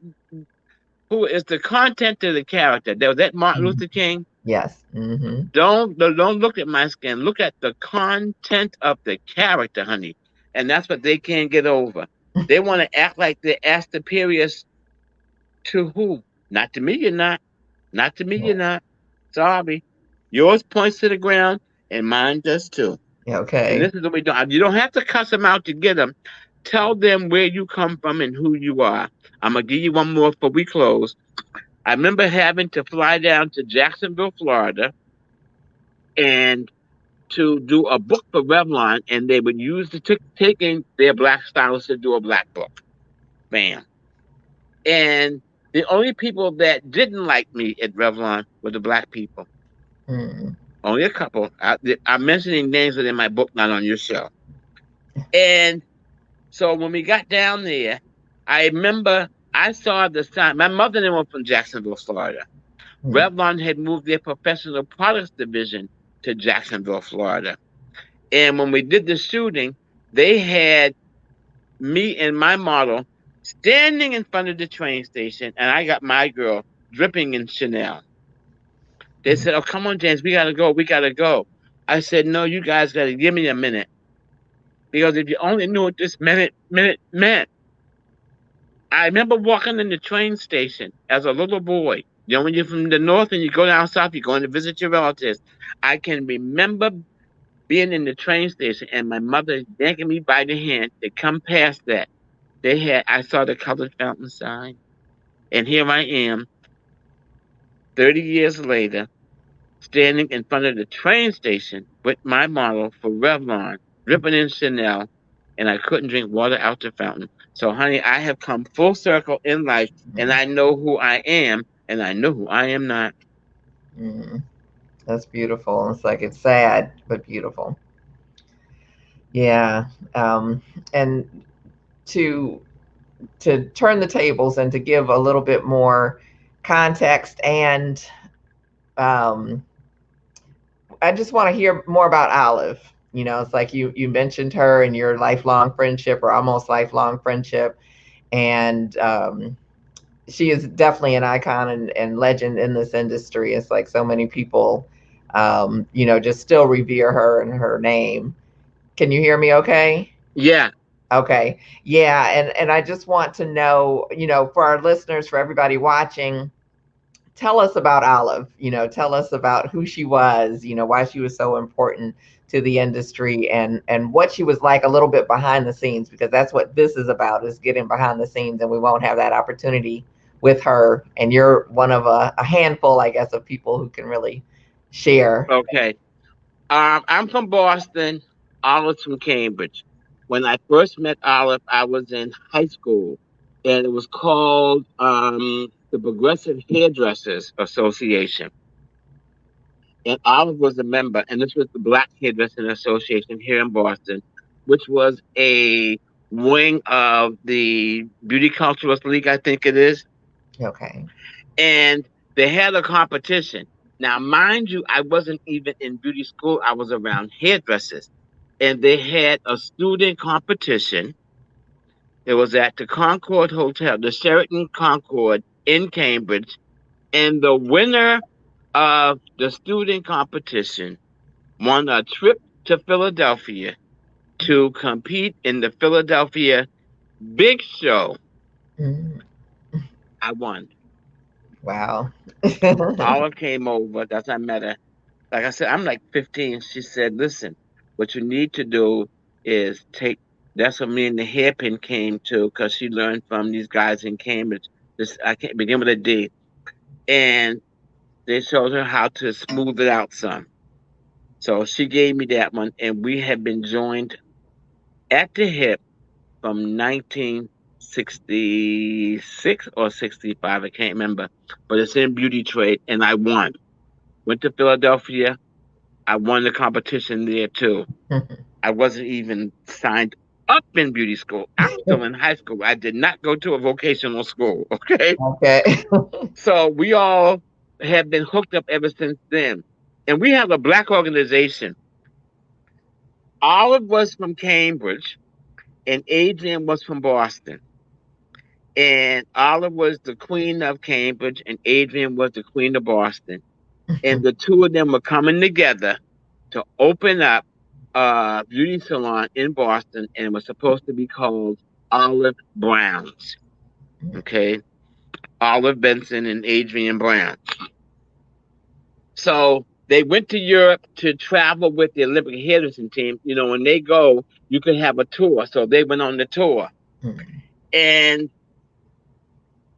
who is the content of the character? That was that Martin Luther King. Yes. Mm-hmm. Don't look at my skin. Look at the content of the character, honey. And that's what they can't get over. They want to act like they're as superior to who? Not to me, you're not. Not to me, you're not. Sorry. Yours points to the ground, and mine does too. And Okay. this is what we do. You don't have to cuss them out to get them. Tell them where you come from and who you are. I'm going to give you one more before we close. I remember having to fly down to Jacksonville, Florida, and to do a book for Revlon, and they would use taking their black stylist to do a black book. Bam. And the only people that didn't like me at Revlon were the black people. Mm. Only a couple. I'm mentioning names that in my book, not on your show. And so when we got down there, I remember I saw the sign. My mother and I were from Jacksonville, Florida. Revlon had moved their professional products division to Jacksonville, Florida. And when we did the shooting, they had me and my model standing in front of the train station, and I got my girl dripping in Chanel. They said, oh, come on, James, we got to go. We got to go. I said, no, you guys got to give me a minute. Because if you only knew what this minute meant. I remember walking in the train station as a little boy. You know, when you're from the north and you go down south, you're going to visit your relatives. I can remember being in the train station and my mother yanking me by the hand to come past that. I saw the colored fountain sign. And here I am, 30 years later, standing in front of the train station with my model for Revlon, dripping in Chanel, and I couldn't drink water out the fountain. So, honey, I have come full circle in life, and I know who I am, and I know who I am not. Mm. That's beautiful. It's like it's sad, but beautiful. Yeah. And to turn the tables and to give a little bit more context, and I just want to hear more about Olive. You know, it's like you mentioned her and your lifelong friendship, or almost lifelong friendship, and she is definitely an icon and legend in this industry. It's like so many people, you know, just still revere her and her name. Can you hear me okay? Yeah. Okay. Yeah. And I just want to know, you know, for our listeners, for everybody watching, tell us about Olive. You know, tell us about who she was, you know, why she was so important to the industry, and what she was like a little bit behind the scenes, because that's what this is about, is getting behind the scenes, and we won't have that opportunity with her. And you're one of a handful, I guess, of people who can really share. Okay. I'm from Boston. Olive's from Cambridge. When I first met Olive, I was in high school, and it was called the Progressive Hairdressers Association. And Olive was a member, and this was the Black Hairdressing Association here in Boston, which was a wing of the Beauty Culturist League, I think it is. Okay. And they had a competition. Now, mind you, I wasn't even in beauty school. I was around hairdressers. And they had a student competition. It was at the Concord Hotel, the Sheraton Concord in Cambridge. And the winner of the student competition won a trip to Philadelphia to compete in the Philadelphia Big Show. Mm. I won. Wow. Olive came over. That's how I met her. Like I said, I'm like 15. She said, listen, what you need to do is take, that's what me and the hairpin came to, because she learned from these guys in Cambridge. This, I can't begin with a D. And they showed her how to smooth it out some. So she gave me that one, and we have been joined at the hip from 1966 or 65. I can't remember, but it's in beauty trade, and I won. Went to Philadelphia. I won the competition there too. I wasn't even signed up in beauty school. I'm still in high school. I did not go to a vocational school. Okay. Okay. So we all have been hooked up ever since then. And we have a black organization. Olive was from Cambridge and Adrian was from Boston. And Olive was the queen of Cambridge and Adrian was the queen of Boston. And the two of them were coming together to open up a beauty salon in Boston, and it was supposed to be called Olive Brown's. Okay. Olive Benson and Adrian Brown. So they went to Europe to travel with the Olympic hairdressing team. You know, when they go, you can have a tour. So they went on the tour. And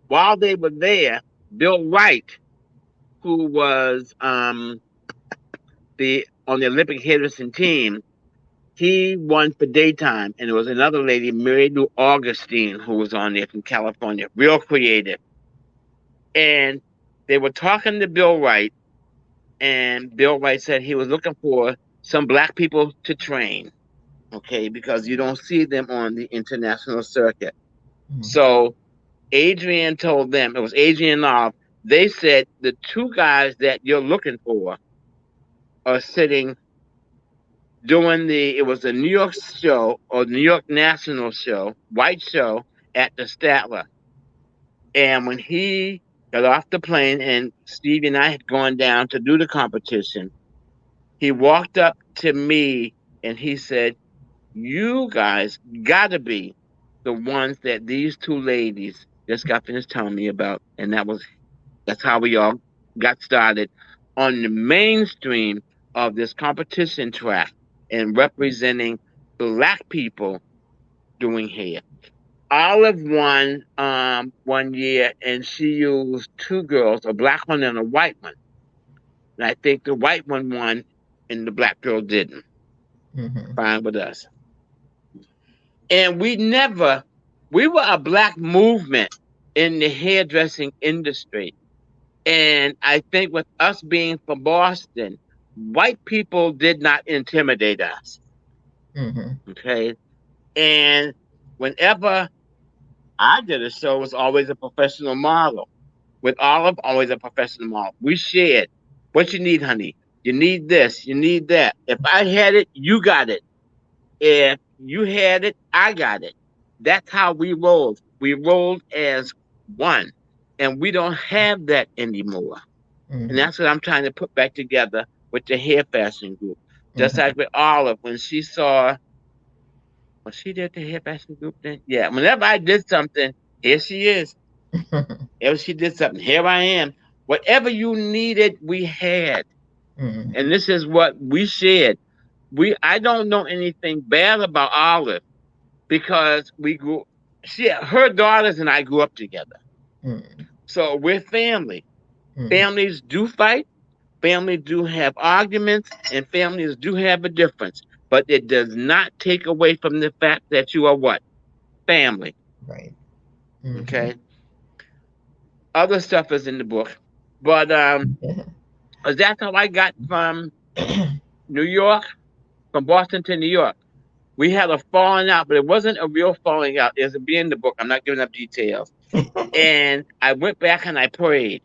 while they were there, Bill Wright, who was on the Olympic hairdressing team, he won for daytime. And there was another lady, Mary Lou Augustine, who was on there from California, real creative. And they were talking to Bill Wright. And Bill Wright said he was looking for some black people to train, okay, because you don't see them on the international circuit. So Adrian told them, it was Adrian Love, they said the two guys that you're looking for are sitting doing it was a New York show or New York National show, white show at the Statler. And when he got off the plane and Stevie and I had gone down to do the competition, he walked up to me and he said, you guys gotta be the ones that these two ladies just got finished telling me about. And that's how we all got started on the mainstream of this competition track and representing black people doing hair. Olive won 1 year and she used two girls, a black one and a white one. And I think the white one won and the black girl didn't. Fine with us. And we were a black movement in the hairdressing industry. And I think with us being from Boston, white people did not intimidate us. Okay. And whenever I did a show, it was always a professional model. With Olive, always a professional model. We shared. What you need, honey? You need this. You need that. If I had it, you got it. If you had it, I got it. That's how we rolled. We rolled as one. And we don't have that anymore. And that's what I'm trying to put back together with the hair fashion group. Just like with Olive, when she saw, was she did the hair fashion group then? Yeah. Whenever I did something, here she is. If she did something, here I am. Whatever you needed, we had. And this is what we shared. I don't know anything bad about Olive because her daughters and I grew up together. So we're family. Families do fight. Families do have arguments and families do have a difference, but it does not take away from the fact that you are what? Family. Right. Okay. Other stuff is in the book, but that's how I got from New York, from Boston to New York. We had a falling out, but it wasn't a real falling out. There's a be in the book. I'm not giving up details. And I went back and I prayed.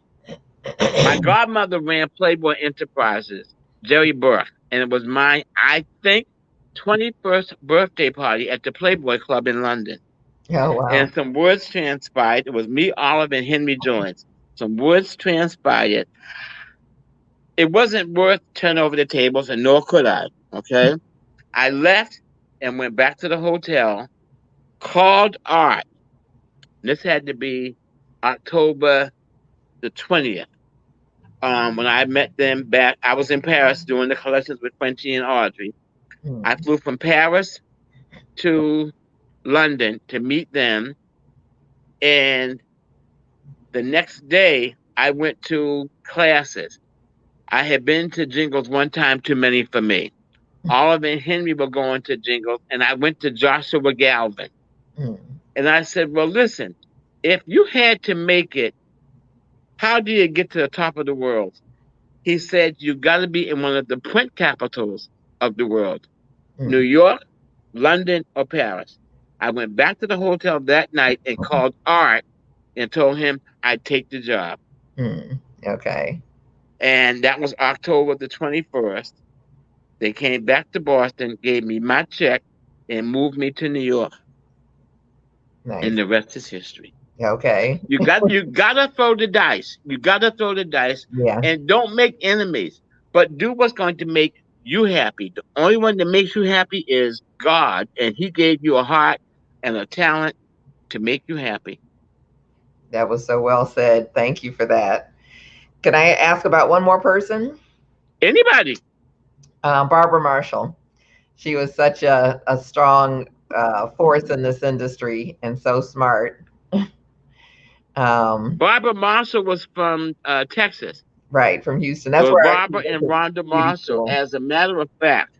My godmother ran Playboy Enterprises, Jerry Burke, and it was my, I think, 21st birthday party at the Playboy Club in London. Oh, wow. And some words transpired. It was me, Olive, and Henry Jones. Some words transpired. It wasn't worth turning over the tables, and nor could I. Okay? I left and went back to the hotel, called Art. This had to be October the 20th. When I met them back, I was in Paris doing the collections with Frenchie and Audrey. I flew from Paris to London to meet them. And the next day, I went to classes. I had been to Jingles one time too many for me. Olive and Henry were going to Jingles, and I went to Joshua Galvin. And I said, well, listen, if you had to make it, how do you get to the top of the world? He said, you got to be in one of the print capitals of the world. New York, London or Paris. I went back to the hotel that night and called Art and told him I'd take the job. Okay. And that was October the 21st. They came back to Boston, gave me my check, and moved me to New York. Nice. And the rest is history. Okay. You gotta throw the dice. You gotta throw the dice. Yeah. And don't make enemies, but do what's going to make you happy. The only one that makes you happy is God, and He gave you a heart and a talent to make you happy. That was so well said. Thank you for that. Can I ask about one more person? Anybody? Barbara Marshall. She was such a strong force in this industry and so smart. Barbara Marshall was from Texas. Right, from Houston. That's so where Barbara and Rhonda Marshall. As a matter of fact,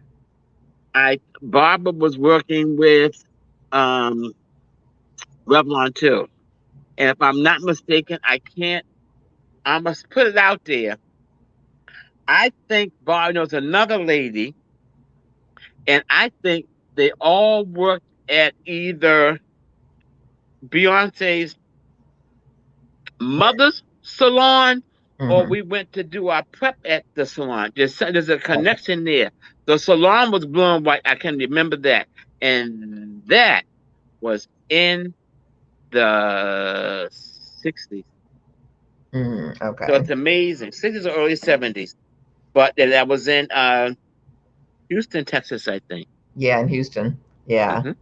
Barbara was working with Revlon too. And if I'm not mistaken, I must put it out there. I think Barbara knows another lady, and I think they all worked at either Beyonce's mother's salon, or we went to do our prep at the salon. There's a connection there. The salon was blue and white. I can remember that. And that was in the 60s. Okay. So it's amazing. 60s or early 70s. But that was in Houston, Texas, I think. Yeah, in Houston. Yeah.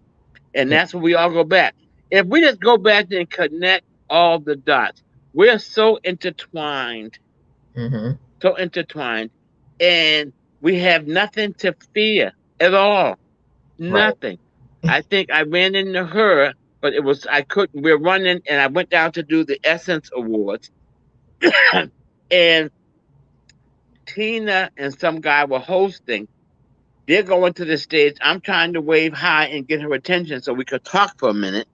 And that's where we all go back. If we just go back and connect all the dots, we're so intertwined. So intertwined. And we have nothing to fear at all. Nothing. Right. I think I ran into her, but we're running, and I went down to do the Essence Awards. And Tina and some guy were hosting. They're going to the stage. I'm trying to wave hi and get her attention so we could talk for a minute.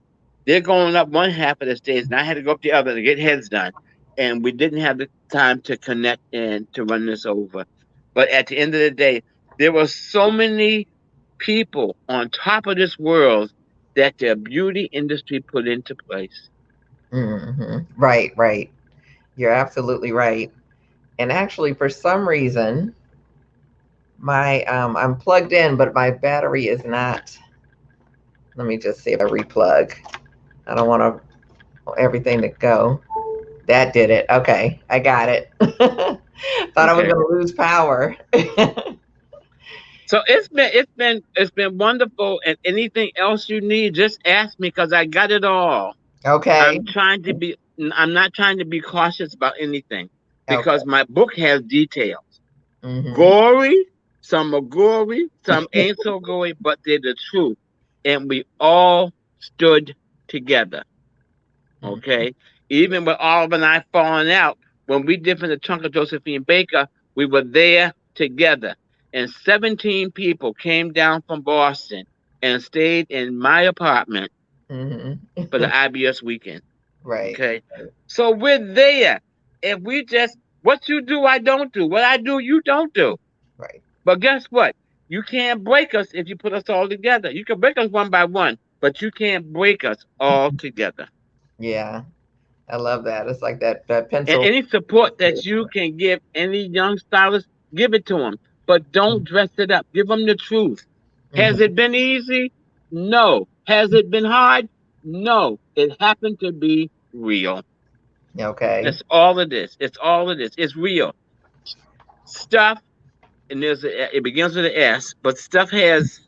They're going up one half of the stage, and I had to go up the other to get heads done. And we didn't have the time to connect and to run this over. But at the end of the day, there were so many people on top of this world that the beauty industry put into place. Right. You're absolutely right. And actually, for some reason, my I'm plugged in, but my battery is not. Let me just see if I replug. I don't want everything to go. That did it. Okay, I got it. Thought I was going to lose power. So it's been wonderful. And anything else you need, just ask me, because I got it all. Okay. I'm not trying to be cautious about anything, because my book has details. Gory, some are gory, some ain't so gory, but they're the truth. And we all stood together. Okay? Even with Oliver and I falling out, when we did from the trunk of Josephine Baker, we were there together. And 17 people came down from Boston and stayed in my apartment for the IBS weekend. Right. Okay. So we're there. If we just, what you do, I don't do. What I do, you don't do. Right. But guess what? You can't break us if you put us all together. You can break us one by one, but you can't break us all together. Yeah. I love that. It's like that pencil. And any support that you can give any young stylist, give it to them. But don't dress it up. Give them the truth. Has it been easy? No. Has it been hard? No. It happened to be real. Okay. That's all it is. It's all it is. It's real. Stuff, and it begins with an S, but stuff has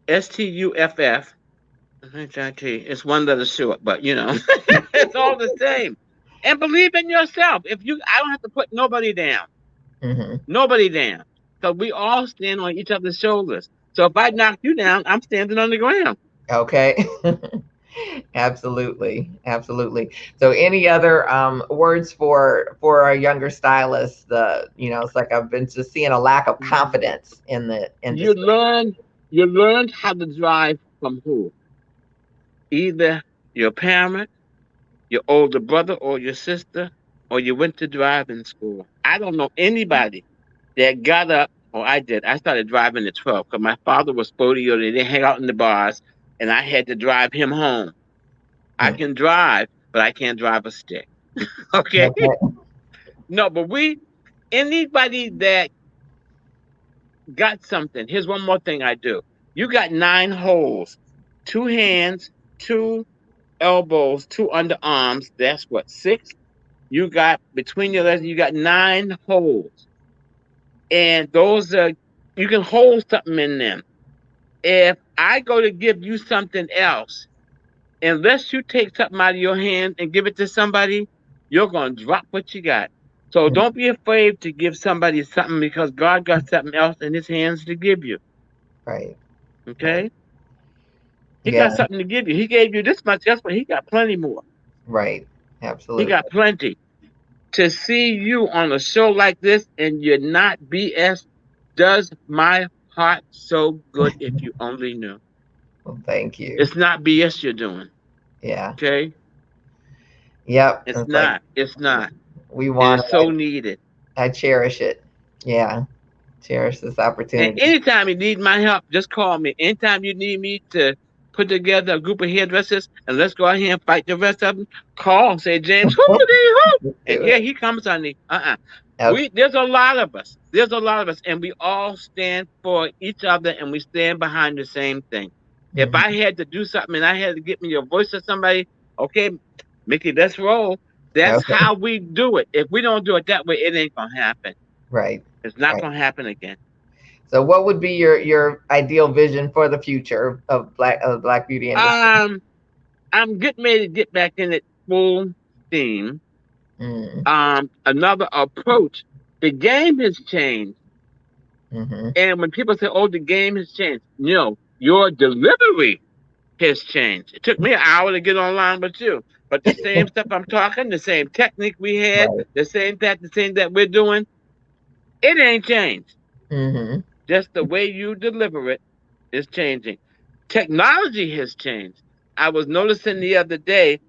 STUFF. It's one letter short, but it's all the same. And believe in yourself. I don't have to put nobody down. Nobody down. So we all stand on each other's shoulders. So if I knock you down, I'm standing on the ground. Okay. Absolutely. So any other words for our younger stylists? It's like I've been just seeing a lack of confidence in the industry. You learned how to drive from who? Either your parent, your older brother or your sister, or you went to driving school. I don't know anybody that got up Oh, I did. I started driving at 12 because my father was spodio. They didn't hang out in the bars, and I had to drive him home. I Hmm. can drive, but I can't drive a stick. Okay? Okay. No, but anybody that got something, here's one more thing I do. You got 9 holes, 2 hands, 2 elbows, 2 underarms. That's what, 6? You got between your legs, you got 9 holes. And those are, you can hold something in them. If I go to give you something else, unless you take something out of your hand and give it to somebody, you're going to drop what you got. So Hmm. don't be afraid to give somebody something because God got something else in his hands to give you. Right. Right. Okay? He Yeah. got something to give you. He gave you this much. Guess what? He got plenty more. Right. He got Absolutely. plenty. To see you on a show like this and you're not BS does my heart so good if you only knew. Well, thank you. It's not BS you're doing. Yeah. Okay? Yep. It's It's like not. It's not. we It want is so it. needed. I cherish it. Yeah. Cherish this And opportunity. anytime you need my help, just call me. Anytime you need me to put together a group of hairdressers and let's go out here and fight the rest of them, call. Say, James, who are they? Who? Let's And do here it. he comes, honey. Okay. There's a lot of us. There's a lot of us, and we all stand for each other, and we stand behind the same thing. If Hmm. I had to do something and I had to get me a voice of somebody, okay, Miki, let's roll. That's Okay. how we do it. If we don't do it that way, it ain't gonna happen. Right. It's not Right. gonna happen again. So, what would be your ideal vision for the future of Black beauty industry? Um, I'm getting ready to get back in it full steam. Mm. Another approach. The game has changed. Hmm. And when people say, oh, the game has changed, your delivery has changed. It took me an hour to get online with you. But the same stuff I'm talking, the same technique we had, Right. the same that we're doing, it ain't changed. Hmm. Just the way you deliver it is changing. Technology has changed. I was noticing the other day,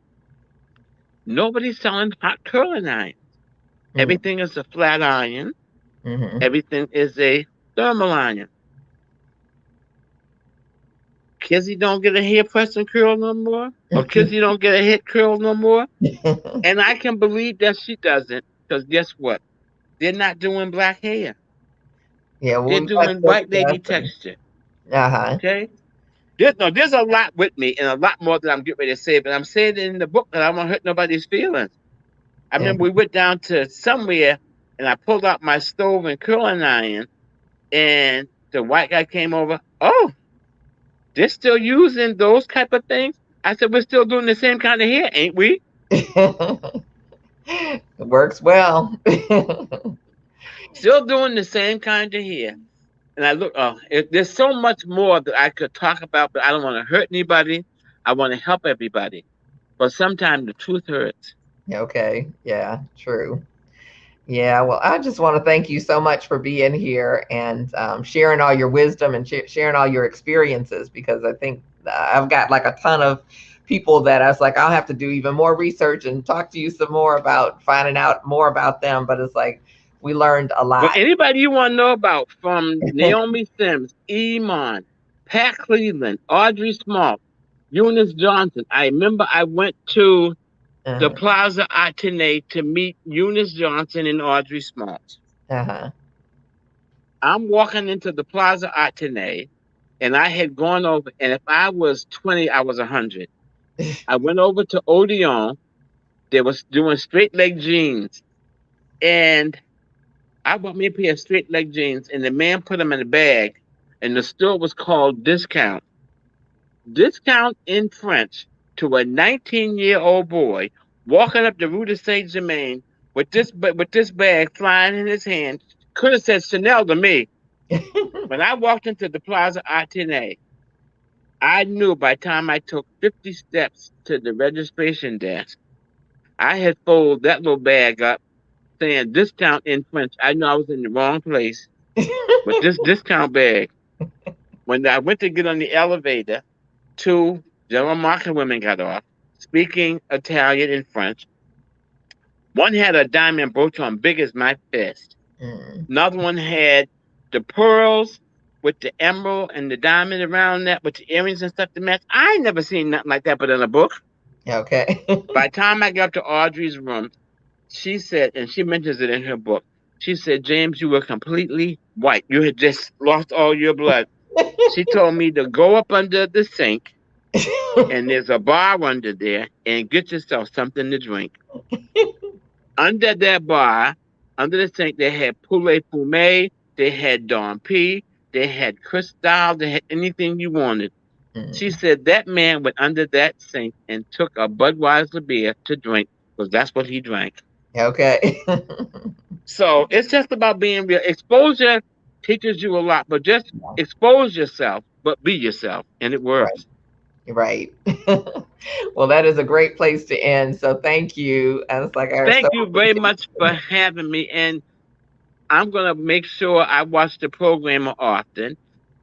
nobody's selling hot curling irons. Everything is a flat iron. Hmm. Everything is a thermal iron. Kizzy don't get a hair press and curl no more, or Kizzy don't get a head curl no more. And I can believe that she doesn't, because guess what? They're not doing black hair. Yeah. They're Well, we got doing silk white lady press. texture. Uh huh. Okay? There's a lot with me and a lot more that I'm getting ready to say, but I'm saying it in the book that I won't hurt nobody's feelings. I Yeah. remember we went down to somewhere and I pulled out my stove and curling iron, and the white guy came over. Oh, they're still using those type of things? I said, we're still doing the same kind of hair, ain't we? It works well. Still doing the same kind of hair. And I look, there's so much more that I could talk about, but I don't want to hurt anybody. I want to help everybody. But sometimes the truth hurts. Okay. Yeah. True. Yeah, well, I just want to thank you so much for being here and sharing all your wisdom and sharing all your experiences, because I think I've got like a ton of people that I was like, I'll have to do even more research and talk to you some more about finding out more about them. But it's like we learned a Well, lot. anybody you want to know about, from Naomi Sims, Iman, Pat Cleveland, Audrey Small, Eunice Johnson. I remember I went to the Uh-huh. Plaza Atene to meet Eunice Johnson and Audrey Smalls. Uh-huh. I'm walking into the Plaza Atene, and I had gone over, and if I was 20, I was 100. I went over to Odeon. They was doing straight leg jeans, and I bought me a pair of straight leg jeans, and the man put them in a bag, and the store was called Discount. Discount in French to a 19-year-old boy walking up the Rue de Saint Germain with this bag flying in his hand. Could have said Chanel to me. When I walked into the Plaza Atene, I knew by the time I took 50 steps to the registration desk, I had folded that little bag up saying discount in French. I knew I was in the wrong place with this discount bag. When I went to get on the elevator, two general market women got off, speaking Italian and French. One had a diamond brooch on big as my fist. Mm. Another one had the pearls with the emerald and the diamond around that with the earrings and stuff to match. I ain't never seen nothing like that but in a book. Okay. By the time I got up to Audrey's room, she said, and she mentions it in her book, she said, James, you were completely white. You had just lost all your blood. She told me to go up under the sink, and there's a bar under there, and get yourself something to drink. Under that bar, under the sink, they had poulet fume, they had Don P, they had Cristal, they had anything you wanted. She said that man went under that sink and took a Budweiser beer to drink, because that's what he drank. Okay. So it's just about being real. Exposure teaches you a lot, but just expose yourself, but be yourself, and it works. Right. Well, that is a great place to end. So thank you. And it's like Thank you very much for having me. And I'm gonna make sure I watch the program often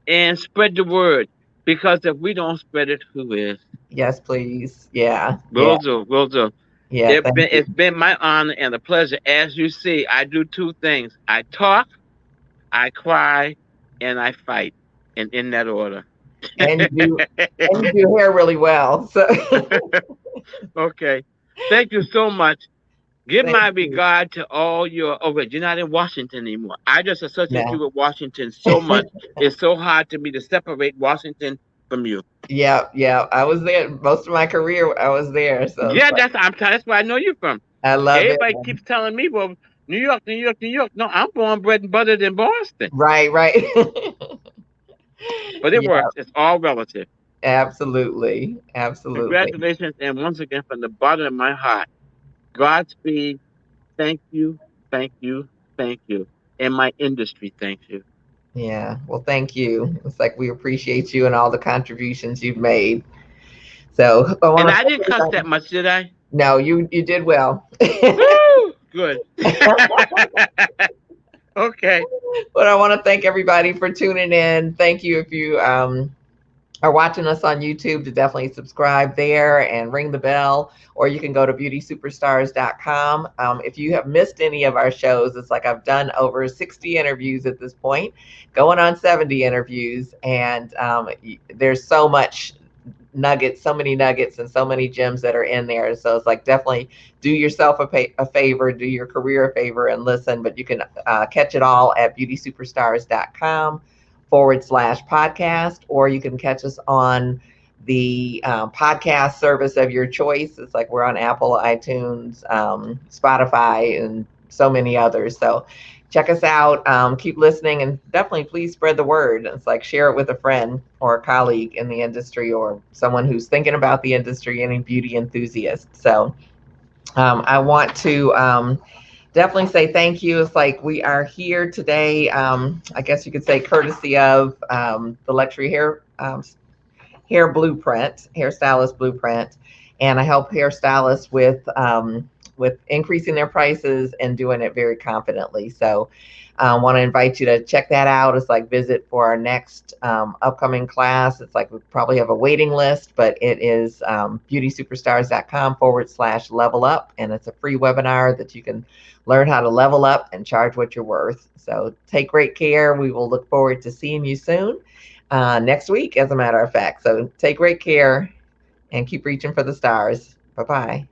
and spread the word. Because if we don't spread it, who is? Yes, please. Yeah. Will do. Will do. Yeah. It's been my honor and a pleasure. As you see, I do two things. I talk, I cry, and I fight. And in that order. And you do hair really well. So okay. Thank you so much. Give Thank my you. regard to all your. Oh wait, you're not in Washington anymore. I just associate you with Washington so much. It's so hard to me to separate Washington from you. Yeah. I was there most of my career. I was there. So yeah, that's where I know you from. I love Everybody it. keeps telling me, well, New York, New York, New York. No, I'm born, bred, and buttered in Boston. Right. But it works. It's all relative. Absolutely. Congratulations, and once again, from the bottom of my heart, Godspeed. Thank you, thank you, thank you. And my industry thanks you. Yeah. Well, thank you. It's like we appreciate you and all the contributions you've made. So I didn't cuss that much, did I? No, you did well. Woo! Good. Okay. But I want to thank everybody for tuning in. Thank you if you are watching us on YouTube to definitely subscribe there and ring the bell, or you can go to beautysuperstars.com. If you have missed any of our shows, it's like I've done over 60 interviews at this point, going on 70 interviews, and there's so much nuggets, so many nuggets and so many gems that are in there. So it's like definitely do yourself a favor, do your career a favor and listen, but you can catch it all at beautysuperstars.com/podcast, or you can catch us on the podcast service of your choice. It's like we're on Apple, iTunes, Spotify, and so many others. So check us out. Keep listening, and definitely please spread the word. It's like share it with a friend or a colleague in the industry, or someone who's thinking about the industry, any beauty enthusiast. So I want to definitely say thank you. It's like we are here today, I guess you could say courtesy of the Luxury Hair Blueprint, Hairstylist Blueprint. And I help hairstylists with increasing their prices and doing it very confidently. So I want to invite you to check that out. It's like visit for our next upcoming class. It's like we probably have a waiting list, but it is beautysuperstars.com/level up. And it's a free webinar that you can learn how to level up and charge what you're worth. So take great care. We will look forward to seeing you soon next week, as a matter of fact. So take great care and keep reaching for the stars. Bye-bye.